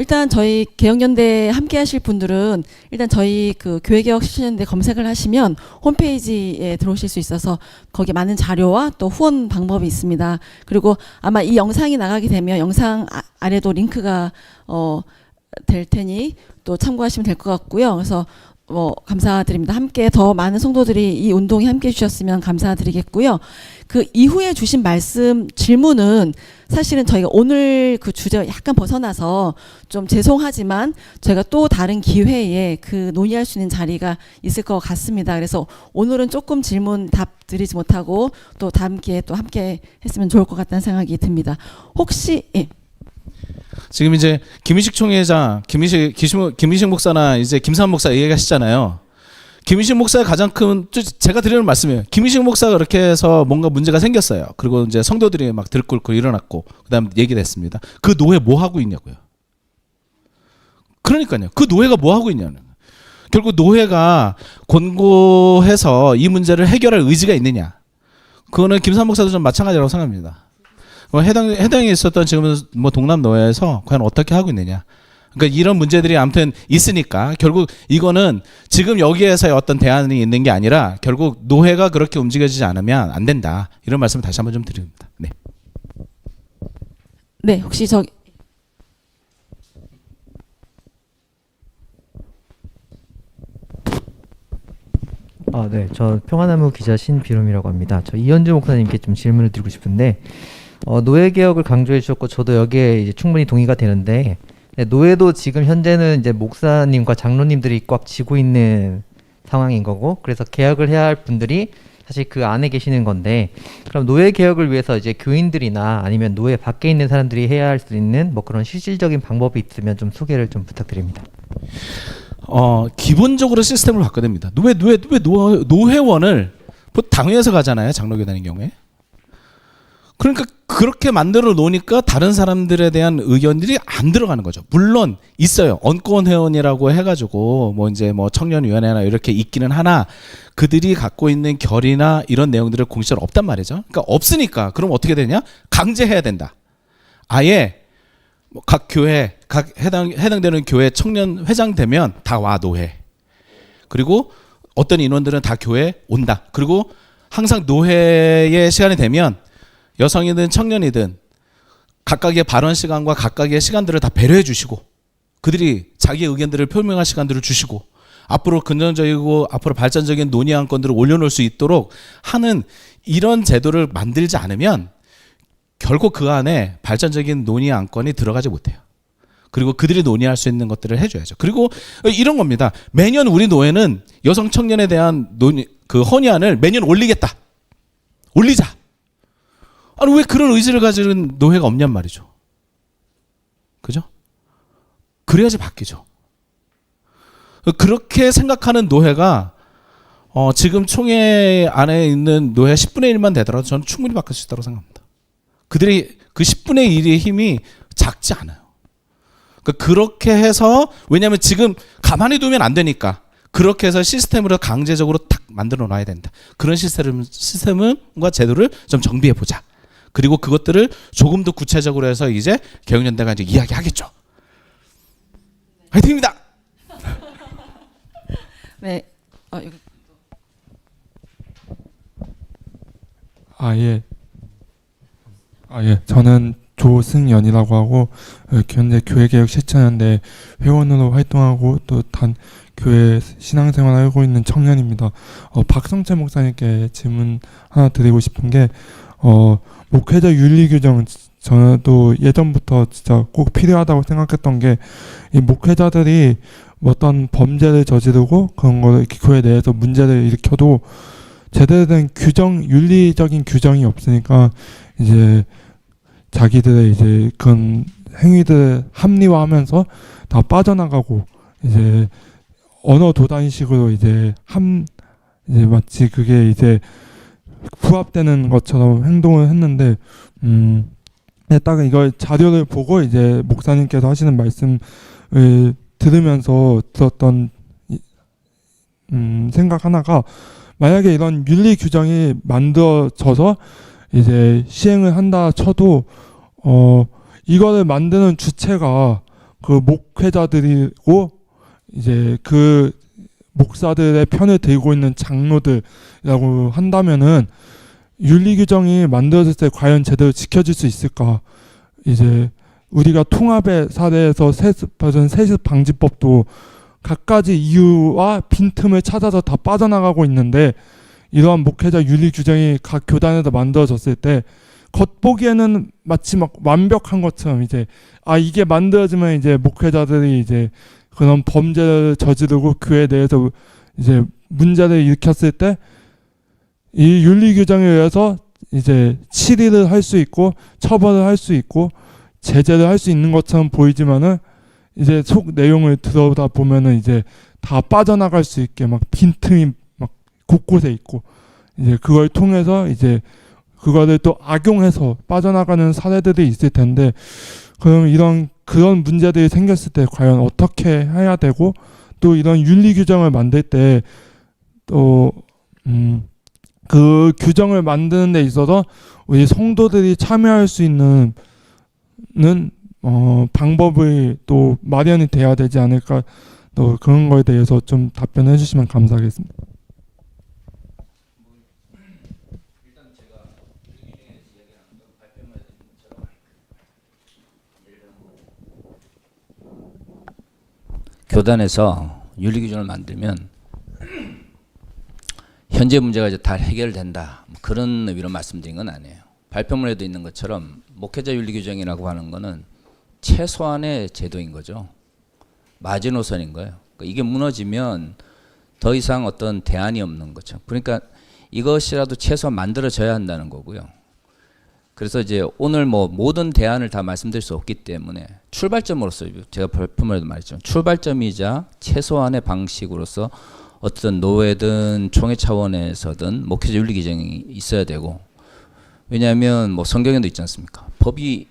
일단 저희 개혁연대 함께 하실 분들은 일단 저희 교회개혁 실천연대 검색을 하시면 홈페이지에 들어오실 수 있어서 거기에 많은 자료와 또 후원 방법이 있습니다. 그리고 아마 이 영상이 나가게 되면 영상 아래도 링크가 될 테니 또 참고하시면 될 것 같고요. 그래서 감사드립니다. 함께 더 많은 성도들이 이 운동에 함께 해주셨으면 감사드리겠고요. 그 이후에 주신 질문은 사실은 저희가 오늘 그 주제가 약간 벗어나서 좀 죄송하지만 저희가 또 다른 기회에 논의할 수 있는 자리가 있을 것 같습니다. 그래서 오늘은 조금 질문 답 드리지 못하고 또 다음 기회에 또 함께 했으면 좋을 것 같다는 생각이 듭니다. 혹시 지금 이제 김의식 총회장, 김의식 목사나 이제 김상원 목사 얘기하시잖아요. 김의식 목사의 가장 큰 제가 드리는 말씀이에요. 김의식 목사가 그렇게 해서 뭔가 문제가 생겼어요. 그리고 이제 성도들이 막 들끓고 일어났고 그다음 얘기됐습니다. 그 노예 뭐 하고 있냐고요. 그러니까요. 그 노예가 뭐 하고 있냐는. 결국 노예가 권고해서 이 문제를 해결할 의지가 있느냐. 그거는 김상원 목사도 좀 마찬가지라고 생각합니다. 해당에 있었던 지금은 동남 노예에서 과연 어떻게 하고 있느냐. 그러니까 이런 문제들이 아무튼 있으니까 결국 이거는 지금 여기에서의 어떤 대안이 있는 게 아니라 결국 노예가 그렇게 움직여지지 않으면 안 된다. 이런 말씀을 다시 한번 좀 드립니다. 네. 네, 혹시 네. 저 평화나무 기자 신비롬이라고 합니다. 저 이현주 목사님께 좀 질문을 드리고 싶은데 노예 개혁을 강조해 주셨고 저도 여기에 이제 충분히 동의가 되는데 노예도 지금 현재는 이제 목사님과 장로님들이 꽉 쥐고 있는 상황인 거고 그래서 개혁을 해야 할 분들이 사실 그 안에 계시는 건데 그럼 노예 개혁을 위해서 이제 교인들이나 아니면 노예 밖에 있는 사람들이 해야 할 수 있는 그런 실질적인 방법이 있으면 좀 소개를 좀 부탁드립니다. 기본적으로 시스템을 바꿔야 됩니다. 노회원을 당회에서 가잖아요. 장로교단인 경우에. 그러니까 그렇게 만들어 놓으니까 다른 사람들에 대한 의견들이 안 들어가는 거죠. 물론 있어요. 언권 회원이라고 해가지고 이제 청년위원회나 이렇게 있기는 하나 그들이 갖고 있는 결의나 이런 내용들을 공식적으로 없단 말이죠. 그러니까 없으니까 그럼 어떻게 되냐? 강제해야 된다. 아예 각 교회, 각 해당되는 교회 청년 회장 되면 다 와 노회. 그리고 어떤 인원들은 다 교회 온다. 그리고 항상 노회의 시간이 되면 여성이든 청년이든 각각의 발언 시간과 각각의 시간들을 다 배려해 주시고 그들이 자기의 의견들을 표명할 시간들을 주시고 앞으로 긍정적이고 앞으로 발전적인 논의 안건들을 올려놓을 수 있도록 하는 이런 제도를 만들지 않으면 결국 그 안에 발전적인 논의 안건이 들어가지 못해요. 그리고 그들이 논의할 수 있는 것들을 해줘야죠. 그리고 이런 겁니다. 매년 우리 노예는 여성 청년에 대한 헌의안을 매년 올리겠다. 올리자. 아니 왜 그런 의지를 가지는 노예가 없냔 말이죠. 그죠? 그래야지 바뀌죠. 그렇게 생각하는 노예가 지금 총회 안에 있는 노예 10분의 1만 되더라도 저는 충분히 바뀔 수 있다고 생각합니다. 그들이 그 10분의 1의 힘이 작지 않아요. 그렇게 해서 왜냐하면 지금 가만히 두면 안 되니까 그렇게 해서 시스템으로 강제적으로 탁 만들어 놔야 된다. 그런 시스템과 제도를 좀 정비해 보자. 그리고 그것들을 조금 더 구체적으로 해서 이제 개혁연대가 이제 이야기하겠죠. 화이팅입니다. 네. 저는 조승연이라고 하고 현재 교회개혁 실천연대 회원으로 활동하고 또 교회 신앙생활을 하고 있는 청년입니다. 박성채 목사님께 질문 하나 드리고 싶은 게 목회자 윤리 규정 저도 예전부터 진짜 꼭 필요하다고 생각했던 게 이 목회자들이 어떤 범죄를 저지르고 그런 거를 교회 내에서 문제를 일으켜도 제대로 된 규정, 윤리적인 규정이 없으니까 이제 자기들의 이제 그런 행위들을 합리화하면서 다 빠져나가고 이제 언어 도단식으로 이제 이제 마치 그게 이제 부합되는 것처럼 행동을 했는데 딱 이걸 자료를 보고 이제 목사님께서 하시는 말씀을 들으면서 들었던 생각 하나가 만약에 이런 윤리 규정이 만들어져서 이제 시행을 한다 쳐도 이거를 만드는 주체가 그 목회자들이고 이제 그 목사들의 편을 들고 있는 장로들이라고 한다면은 윤리 규정이 만들어질 때 과연 제대로 지켜질 수 있을까? 이제 우리가 통합의 사례에서 세습 방지법도 갖가지 이유와 빈틈을 찾아서 다 빠져나가고 있는데 이러한 목회자 윤리 규정이 각 교단에서 만들어졌을 때 겉보기에는 마치 막 완벽한 것처럼 이제 이게 만들어지면 이제 목회자들이 이제 그런 범죄를 저지르고 교회 내에서 이제 문제를 일으켰을 때 이 윤리 규정에 의해서 이제 치리를 할 수 있고 처벌을 할 수 있고 제재를 할 수 있는 것처럼 보이지만은 이제 속 내용을 들어다 보면은 이제 다 빠져나갈 수 있게 막 빈틈이 막 곳곳에 있고 이제 그걸 통해서 이제 그거를 또 악용해서 빠져나가는 사례들이 있을 텐데 그럼 그런 문제들이 생겼을 때 과연 어떻게 해야 되고 또 이런 윤리 규정을 만들 때 또 그 규정을 만드는 데 있어서 우리 성도들이 참여할 수 있는 방법이 또 마련이 돼야 되지 않을까 또 그런 거에 대해서 좀 답변해 주시면 감사하겠습니다. 교단에서 윤리 규정을 만들면 현재 문제가 이제 다 해결된다 그런 의미로 말씀드린 건 아니에요. 발표문에도 있는 것처럼 목회자 윤리 규정이라고 하는 거는 최소한의 제도인 거죠. 마지노선인 거예요. 그러니까 이게 무너지면 더 이상 어떤 대안이 없는 거죠. 그러니까 이것이라도 최소한 만들어져야 한다는 거고요. 그래서 이제 오늘 뭐 모든 대안을 다 말씀드릴 수 없기 때문에 출발점으로서 제가 발표문에도 말했지만 출발점이자 최소한의 방식으로서 어떤 노회든 총회 차원에서든 목회자 윤리 규정이 있어야 되고 왜냐하면 뭐 성경에도 있지 않습니까? 법이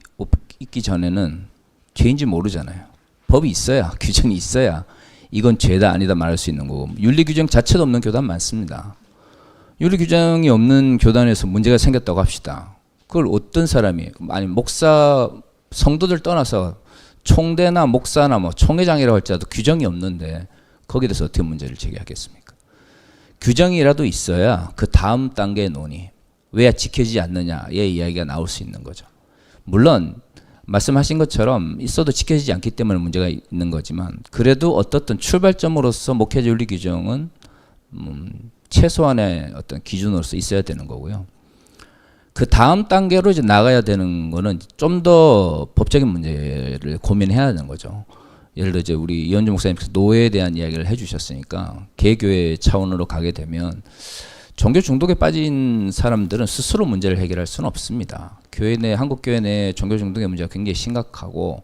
있기 전에는 죄인지 모르잖아요. 법이 있어야 규정이 있어야 이건 죄다 아니다 말할 수 있는 거고 윤리 규정 자체도 없는 교단 많습니다. 윤리 규정이 없는 교단에서 문제가 생겼다고 합시다. 그걸 어떤 사람이 아니 목사 성도들 떠나서 총대나 목사나 뭐 총회장이라고 할지라도 규정이 없는데 거기에 대해서 어떻게 문제를 제기하겠습니까? 규정이라도 있어야 그 다음 단계의 논의 왜 지켜지지 않느냐의 이야기가 나올 수 있는 거죠. 물론 말씀하신 것처럼 있어도 지켜지지 않기 때문에 문제가 있는 거지만 그래도 어떻든 출발점으로서 목회자 윤리 규정은 최소한의 어떤 기준으로서 있어야 되는 거고요. 그 다음 단계로 이제 나가야 되는 거는 좀 더 법적인 문제를 고민해야 되는 거죠. 예를 들어 이제 우리 이현주 목사님께서 노예에 대한 이야기를 해주셨으니까 개교회 차원으로 가게 되면 종교 중독에 빠진 사람들은 스스로 문제를 해결할 수는 없습니다. 교회 내 한국 교회 내 종교 중독의 문제가 굉장히 심각하고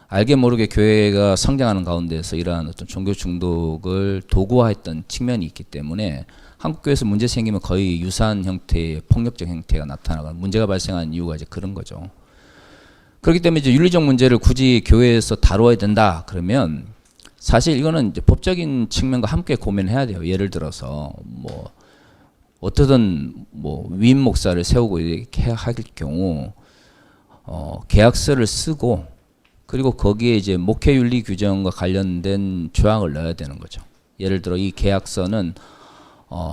알게 모르게 교회가 성장하는 가운데서 이러한 어떤 종교 중독을 도구화했던 측면이 있기 때문에 한국 교회에서 문제 생기면 거의 유사한 형태의 폭력적 형태가 나타나고 문제가 발생한 이유가 이제 그런 거죠. 그렇기 때문에 이제 윤리적 문제를 굳이 교회에서 다루어야 된다 그러면 사실 이거는 이제 법적인 측면과 함께 고민해야 돼요. 예를 들어서 뭐 어떻든 뭐 위임 목사를 세우고 이렇게 할 경우 계약서를 쓰고 그리고 거기에 이제 목회 윤리 규정과 관련된 조항을 넣어야 되는 거죠. 예를 들어 이 계약서는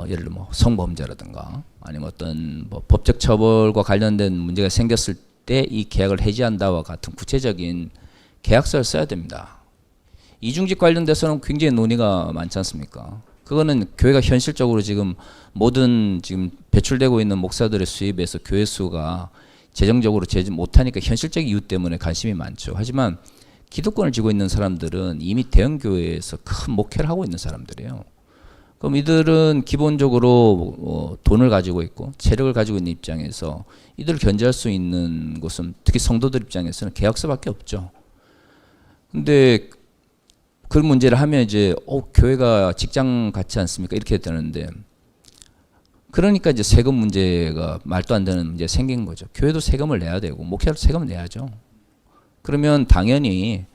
예를 들어 뭐 성범죄라든가 아니면 어떤 뭐 법적 처벌과 관련된 문제가 생겼을 때 이 계약을 해지한다와 같은 구체적인 계약서를 써야 됩니다. 이중직 관련돼서는 굉장히 논의가 많지 않습니까? 그거는 교회가 현실적으로 지금 모든 지금 배출되고 있는 목사들의 수입에서 교회 수가 재정적으로 제지 못하니까 현실적 이유 때문에 관심이 많죠. 하지만 기득권을 쥐고 있는 사람들은 이미 대형 교회에서 큰 목회를 하고 있는 사람들이에요. 그럼 이들은 기본적으로 돈을 가지고 있고 세력을 가지고 있는 입장에서 이들을 견제할 수 있는 곳은 특히 성도들 입장에서는 계약서밖에 없죠. 근데 그 문제를 하면 이제 교회가 직장 같지 않습니까? 이렇게 되는데, 그러니까 이제 세금 문제가 말도 안 되는 문제 생긴 거죠. 교회도 세금을 내야 되고 목회도 세금을 내야죠. 그러면 당연히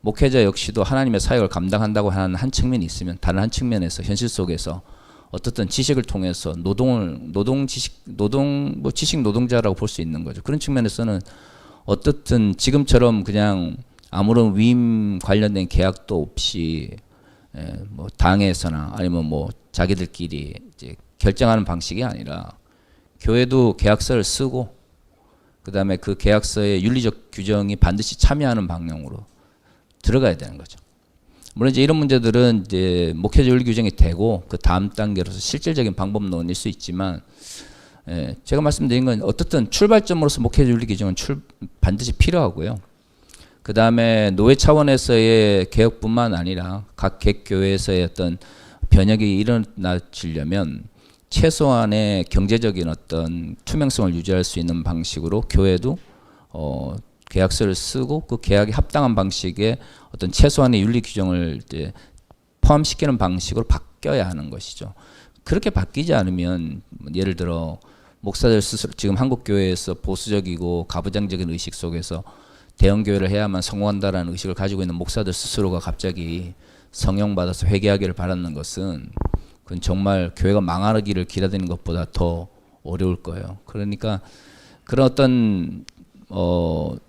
목회자 역시도 하나님의 사역을 감당한다고 하는 한 측면이 있으면 다른 한 측면에서 현실 속에서 어떻든 지식을 통해서 지식 노동자라고 볼 수 있는 거죠. 그런 측면에서는 어떻든 지금처럼 그냥 아무런 위임 관련된 계약도 없이 뭐 당에서나 아니면 뭐 자기들끼리 이제 결정하는 방식이 아니라 교회도 계약서를 쓰고 그다음에 그 계약서의 윤리적 규정이 반드시 참여하는 방향으로 들어가야 되는 거죠. 물론 이제 이런 문제들은 이제 목회자 윤리 규정이 되고 그 다음 단계로서 실질적인 방법론일 수 있지만, 제가 말씀드린 건 어떻든 출발점으로서 목회자 윤리 규정은 반드시 필요하고요. 그 다음에 노회 차원에서의 개혁뿐만 아니라 각 개교회에서의 어떤 변혁이 일어나지려면 최소한의 경제적인 어떤 투명성을 유지할 수 있는 방식으로 교회도 계약서를 쓰고 그 계약에 합당한 방식의 어떤 최소한의 윤리 규정을 이제 포함시키는 방식으로 바뀌어야 하는 것이죠. 그렇게 바뀌지 않으면 예를 들어 목사들 스스로 지금 한국 교회에서 보수적이고 가부장적인 의식 속에서 대형 교회를 해야만 성공한다라는 의식을 가지고 있는 목사들 스스로가 갑자기 성령받아서 회개하기를 바라는 것은 그건 정말 교회가 망하기를 기다리는 것보다 더 어려울 거예요. 그러니까 그런 어떤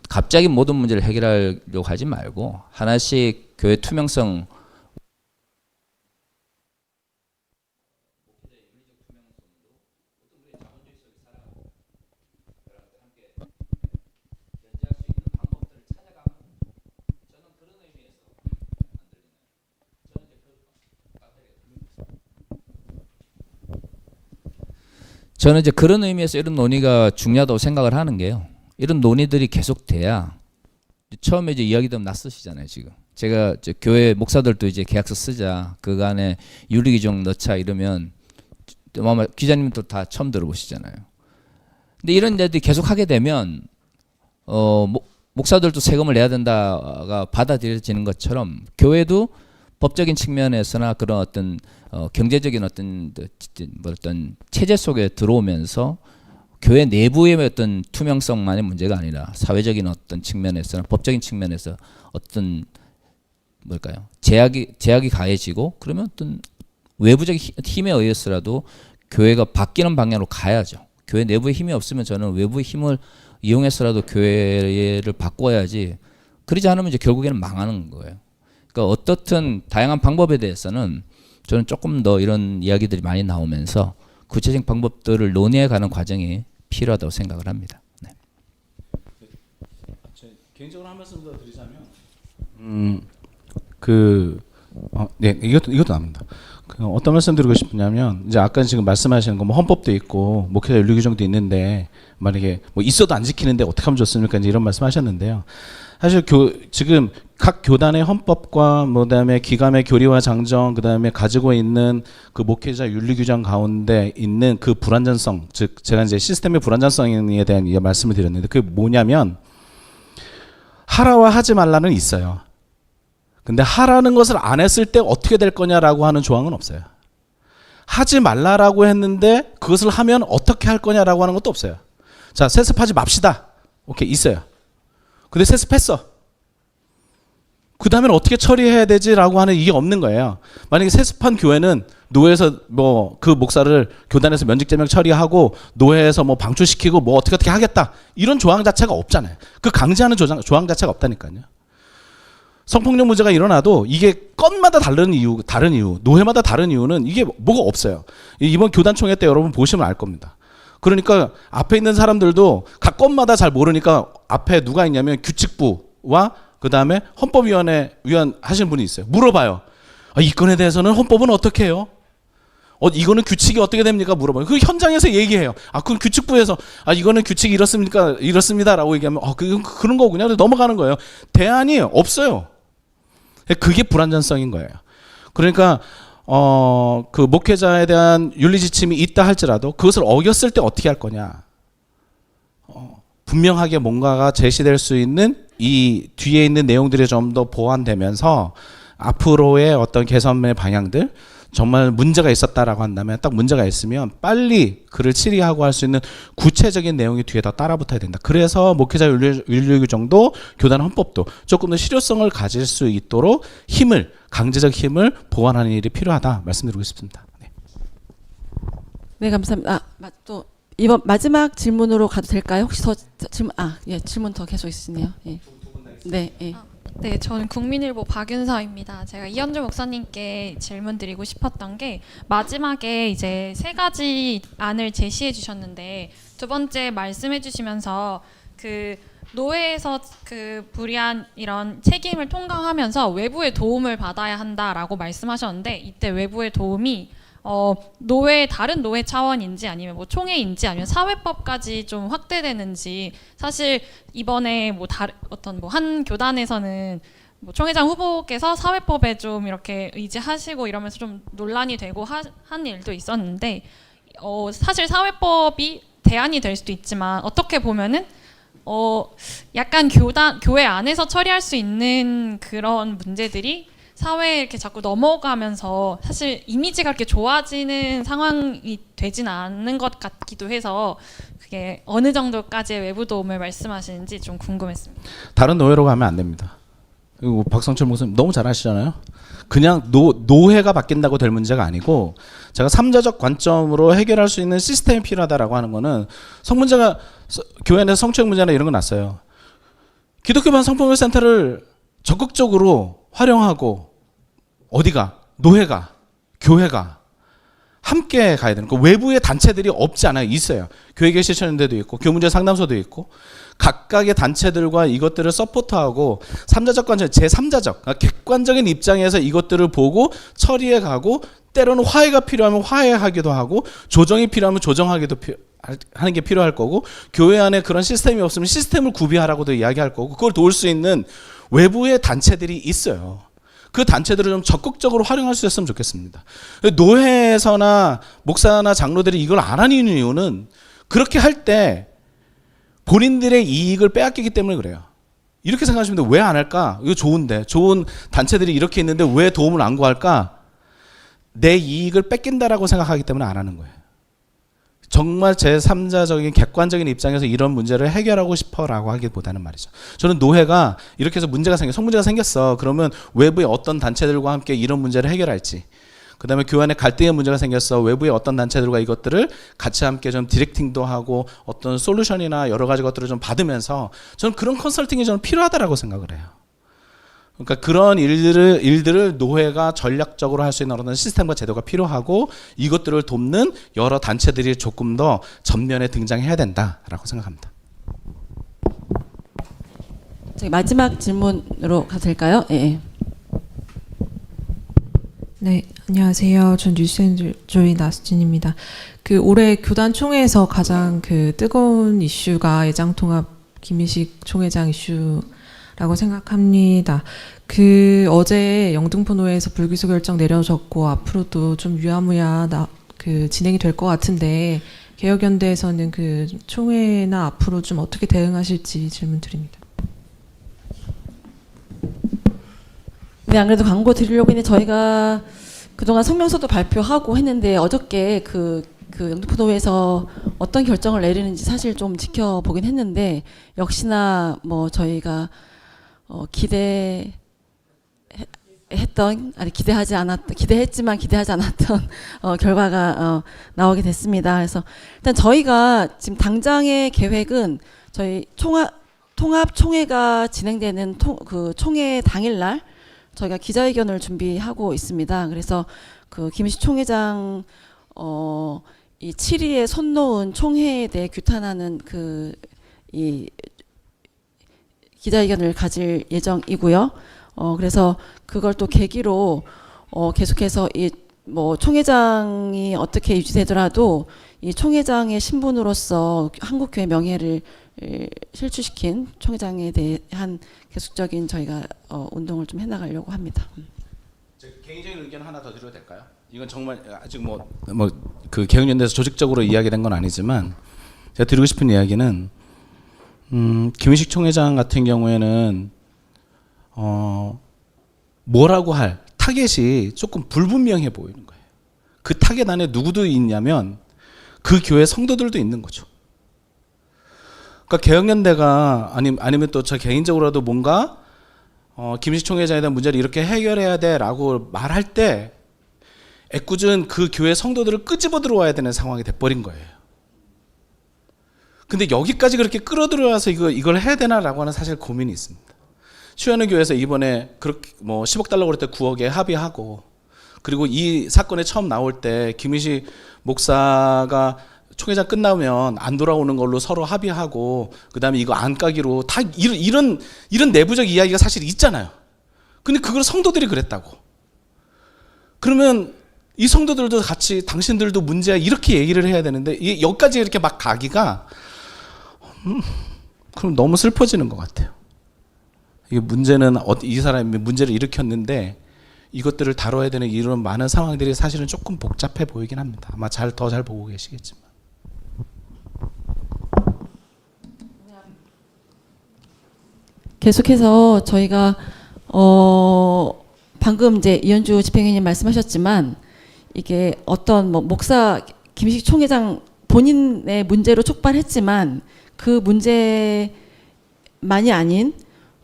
갑자기 모든 문제를 해결하려고 하지 말고 하나씩 교회 투명성 저는 이제 그런 의미에서 이런 논의가 중요하다고 생각을 하는 게요. 이런 논의들이 계속돼야 처음에 이제 이야기도 낯서시잖아요. 지금 제가 이제 교회 목사들도 이제 계약서 쓰자 그 안에 윤리 규정 넣자 이러면 아마 기자님도 다 처음 들어보시잖아요. 근데 이런 데들이 계속 하게 되면 목사들도 세금을 내야 된다가 받아들여지는 것처럼 교회도 법적인 측면에서나 그런 어떤 경제적인 어떤 체제 속에 들어오면서 교회 내부의 어떤 투명성만의 문제가 아니라 사회적인 어떤 측면에서나 법적인 측면에서 어떤 제약이 가해지고 그러면 어떤 외부적인 힘에 의해서라도 교회가 바뀌는 방향으로 가야죠. 교회 내부에 힘이 없으면 저는 외부의 힘을 이용해서라도 교회를 바꿔야지, 그러지 않으면 이제 결국에는 망하는 거예요. 그러니까 어떻든 다양한 방법에 대해서는 저는 조금 더 이런 이야기들이 많이 나오면서 구체적인 방법들을 논의해가는 과정이 필요하다고 생각을 합니다. 네. 개인적으로 한 말씀 더 드리자면, 네, 이것도 납니다. 어떤 말씀 드리고 싶냐면, 이제 아까 지금 말씀하시는 거 뭐 헌법도 있고 목회자 윤리 규정도 있는데 만약에 뭐 있어도 안 지키는데 어떻게 하면 좋습니까? 이제 이런 말씀하셨는데요. 사실 지금 각 교단의 헌법과 그다음에 기감의 교리와 장정, 그다음에 가지고 있는 그 목회자 윤리 규정 가운데 있는 그 불완전성, 즉 제가 이제 시스템의 불완전성에 대한 말씀을 드렸는데, 그게 뭐냐면 하라와 하지 말라는 있어요. 근데 하라는 것을 안 했을 때 어떻게 될 거냐라고 하는 조항은 없어요. 하지 말라라고 했는데 그것을 하면 어떻게 할 거냐라고 하는 것도 없어요. 자, 세습하지 맙시다. 오케이, 있어요. 근데 세습했어. 그 다음엔 어떻게 처리해야 되지라고 하는 이게 없는 거예요. 만약에 세습한 교회는 노회에서 뭐 그 목사를 교단에서 면직제명 처리하고 노회에서 뭐 방출시키고 뭐 어떻게 하겠다, 이런 조항 자체가 없잖아요. 그 강제하는 조항 자체가 없다니까요. 성폭력 문제가 일어나도 이게 건마다 다른 이유, 노회마다 다른 이유는 이게 뭐가 없어요. 이번 교단총회 때 여러분 보시면 알 겁니다. 그러니까 앞에 있는 사람들도 각 건마다 잘 모르니까 앞에 누가 있냐면 규칙부와 그 다음에 헌법위원 하시는 분이 있어요. 물어봐요. 이 건에 대해서는 헌법은 어떻게 해요? 이거는 규칙이 어떻게 됩니까? 물어봐요. 그 현장에서 얘기해요. 그럼 규칙부에서 이거는 규칙이 이렇습니다라고 얘기하면 그런 거군요. 넘어가는 거예요. 대안이 없어요. 그게 불안전성인 거예요. 그러니까 그 목회자에 대한 윤리 지침이 있다 할지라도 그것을 어겼을 때 어떻게 할 거냐. 분명하게 뭔가가 제시될 수 있는 이 뒤에 있는 내용들이 좀 더 보완되면서 앞으로의 어떤 개선의 방향들, 정말 문제가 있었다라고 한다면 딱 문제가 있으면 빨리 그를 치리하고 할 수 있는 구체적인 내용이 뒤에 다 따라붙어야 된다. 그래서 목회자 윤리 규정도 교단 헌법도 조금 더 실효성을 가질 수 있도록 강제적 힘을 보완하는 일이 필요하다 말씀드리고 싶습니다. 네, 네, 감사합니다. 또 이번 마지막 질문으로 가도 될까요? 혹시 더 질문 질문 더 계속 있으시네요. 예. 네, 예. 네, 저는 국민일보 박윤서입니다. 제가 이현주 목사님께 질문 드리고 싶었던 게 마지막에 이제 3가지 안을 제시해 주셨는데 두 번째 말씀해 주시면서 그 노회에서 그 불이한 이런 책임을 통과하면서 외부의 도움을 받아야 한다라고 말씀하셨는데 이때 외부의 도움이 다른 노회 차원인지 아니면 뭐 총회인지 아니면 사회법까지 좀 확대되는지 사실 이번에 한 교단에서는 뭐 총회장 후보께서 사회법에 좀 이렇게 의지하시고 이러면서 좀 논란이 되고 한 일도 있었는데 사실 사회법이 대안이 될 수도 있지만 어떻게 보면은 약간 교회 안에서 처리할 수 있는 그런 문제들이 사회에 이렇게 자꾸 넘어가면서 사실 이미지가 그렇게 좋아지는 상황이 되진 않는 것 같기도 해서 그게 어느 정도까지의 외부 도움을 말씀하시는지 좀 궁금했습니다. 다른 노예로 가면 안 됩니다. 그리고 박성철 목사님 너무 잘 아시잖아요. 그냥 노회가 바뀐다고 될 문제가 아니고 제가 3자적 관점으로 해결할 수 있는 시스템이 필요하다라고 하는 거는 교회 내에서 성추행 문제나 이런 건 났어요. 기독교반 성폭력센터를 적극적으로 활용하고 노회가, 교회가 함께 가야 되는 그 외부의 단체들이 없지 않아요. 있어요. 교회계 실천연대도 있고 교문제 상담소도 있고 각각의 단체들과 이것들을 서포트하고 3자적 관점, 제3자적 객관적인 입장에서 이것들을 보고 처리해 가고 때로는 화해가 필요하면 화해하기도 하고 조정이 필요하면 조정하기도 하는 게 필요할 거고 교회 안에 그런 시스템이 없으면 시스템을 구비하라고도 이야기할 거고 그걸 도울 수 있는 외부의 단체들이 있어요. 그 단체들을 좀 적극적으로 활용할 수 있었으면 좋겠습니다. 노회에서나 목사나 장로들이 이걸 안 하는 이유는 그렇게 할 때 본인들의 이익을 빼앗기기 때문에 그래요. 이렇게 생각하시면 돼요. 왜 안 할까? 이거 좋은데 좋은 단체들이 이렇게 있는데 왜 도움을 안 구할까? 내 이익을 뺏긴다라고 생각하기 때문에 안 하는 거예요. 정말 제3자적인 객관적인 입장에서 이런 문제를 해결하고 싶어라고 하기보다는 말이죠. 저는 노회가 이렇게 해서 성문제가 생겼어. 그러면 외부의 어떤 단체들과 함께 이런 문제를 해결할지. 그다음에 교회 안에 갈등의 문제가 생겼어. 외부의 어떤 단체들과 이것들을 같이 함께 좀 디렉팅도 하고 어떤 솔루션이나 여러 가지 것들을 좀 받으면서 저는 그런 컨설팅이 저는 필요하다라고 생각을 해요. 그러니까 그런 일들을 노회가 전략적으로 할 수 있는 어떤 시스템과 제도가 필요하고 이것들을 돕는 여러 단체들이 조금 더 전면에 등장해야 된다라고 생각합니다. 마지막 질문으로 가도 될까요? 예. 네, 안녕하세요. 전 뉴스앤조이 나스진입니다. 올해 교단 총회에서 가장 뜨거운 이슈가 예장통합 김희식 총회장 이슈라고 생각합니다. 어제 영등포노회에서 불기소 결정 내려졌고 앞으로도 좀 유야무야 진행이 될 것 같은데 개혁연대에서는 총회나 앞으로 좀 어떻게 대응하실지 질문 드립니다. 네, 안 그래도 광고 드리려고 했는데 저희가 그동안 성명서도 발표하고 했는데 어저께 영등포노회에서 어떤 결정을 내리는지 사실 좀 지켜보긴 했는데 역시나 저희가 기대했지만 기대하지 않았던 결과가 나오게 됐습니다. 그래서 일단 저희가 지금 당장의 계획은 저희 통합 총회가 진행되는 총회 당일날 저희가 기자회견을 준비하고 있습니다. 그래서 김희식 총회장 이 7위에 손 놓은 총회에 대해 규탄하는 이 기자회견을 가질 예정이고요. 그래서 그걸 또 계기로 계속해서 이 뭐 총회장이 어떻게 유지되더라도 이 총회장의 신분으로서 한국교회 명예를 실추시킨 총회장에 대한 계속적인 저희가 운동을 좀 해나가려고 합니다. 제 개인적인 의견 하나 더 드려도 될까요? 이건 정말 아직 뭐 그 개혁연대에서 조직적으로 이야기된 건 아니지만 제가 드리고 싶은 이야기는 김의식 총회장 같은 경우에는 뭐라고 할 타겟이 조금 불분명해 보이는 거예요. 그 타겟 안에 누구도 있냐면 그 교회 성도들도 있는 거죠. 그러니까 개혁연대가 아니면 또 저 개인적으로라도 뭔가 김의식 총회장에 대한 문제를 이렇게 해결해야 돼라고 말할 때 애꿎은 그 교회 성도들을 끄집어 들어와야 되는 상황이 돼버린 거예요. 근데 여기까지 그렇게 끌어들여와서 이걸 해야 되나라고 하는 사실 고민이 있습니다. 수연의 교회에서 이번에 그렇게 뭐 10억 달라고 그럴 때 9억에 합의하고, 그리고 이 사건에 처음 나올 때 김의식 목사가 총회장 끝나면 안 돌아오는 걸로 서로 합의하고, 그다음에 이거 안 까기로 다 이런 내부적 이야기가 사실 있잖아요. 근데 그걸 성도들이 그랬다고. 그러면 이 성도들도 같이 당신들도 문제야 이렇게 얘기를 해야 되는데 여기까지 이렇게 막 가기가 그럼 너무 슬퍼지는 것 같아요. 이게 문제는 이 사람이 문제를 일으켰는데 이것들을 다뤄야 되는 이런 많은 상황들이 사실은 조금 복잡해 보이긴 합니다. 아마 더 잘 보고 계시겠지만. 계속해서 저희가 방금 이제 이현주 집행위원님 말씀하셨지만 이게 어떤 뭐 목사 김의식 총회장 본인의 문제로 촉발했지만 그 문제만이 아닌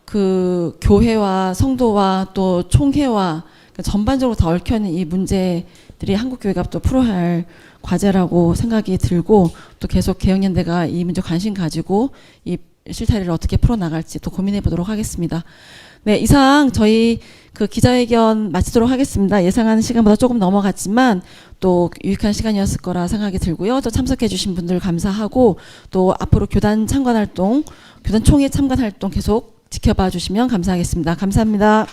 그 교회와 성도와 또 총회와 전반적으로 다 얽혀있는 이 문제들이 한국교회가 또 풀어야 할 과제라고 생각이 들고, 또 계속 개혁연대가 이 문제 관심 가지고 이 실타래를 어떻게 풀어나갈지 또 고민해 보도록 하겠습니다. 네, 이상 저희 그 기자회견 마치도록 하겠습니다. 예상하는 시간보다 조금 넘어갔지만 또 유익한 시간이었을 거라 생각이 들고요. 또 참석해 주신 분들 감사하고, 또 앞으로 교단 참관 활동, 교단 총회 참관 활동 계속 지켜봐 주시면 감사하겠습니다. 감사합니다.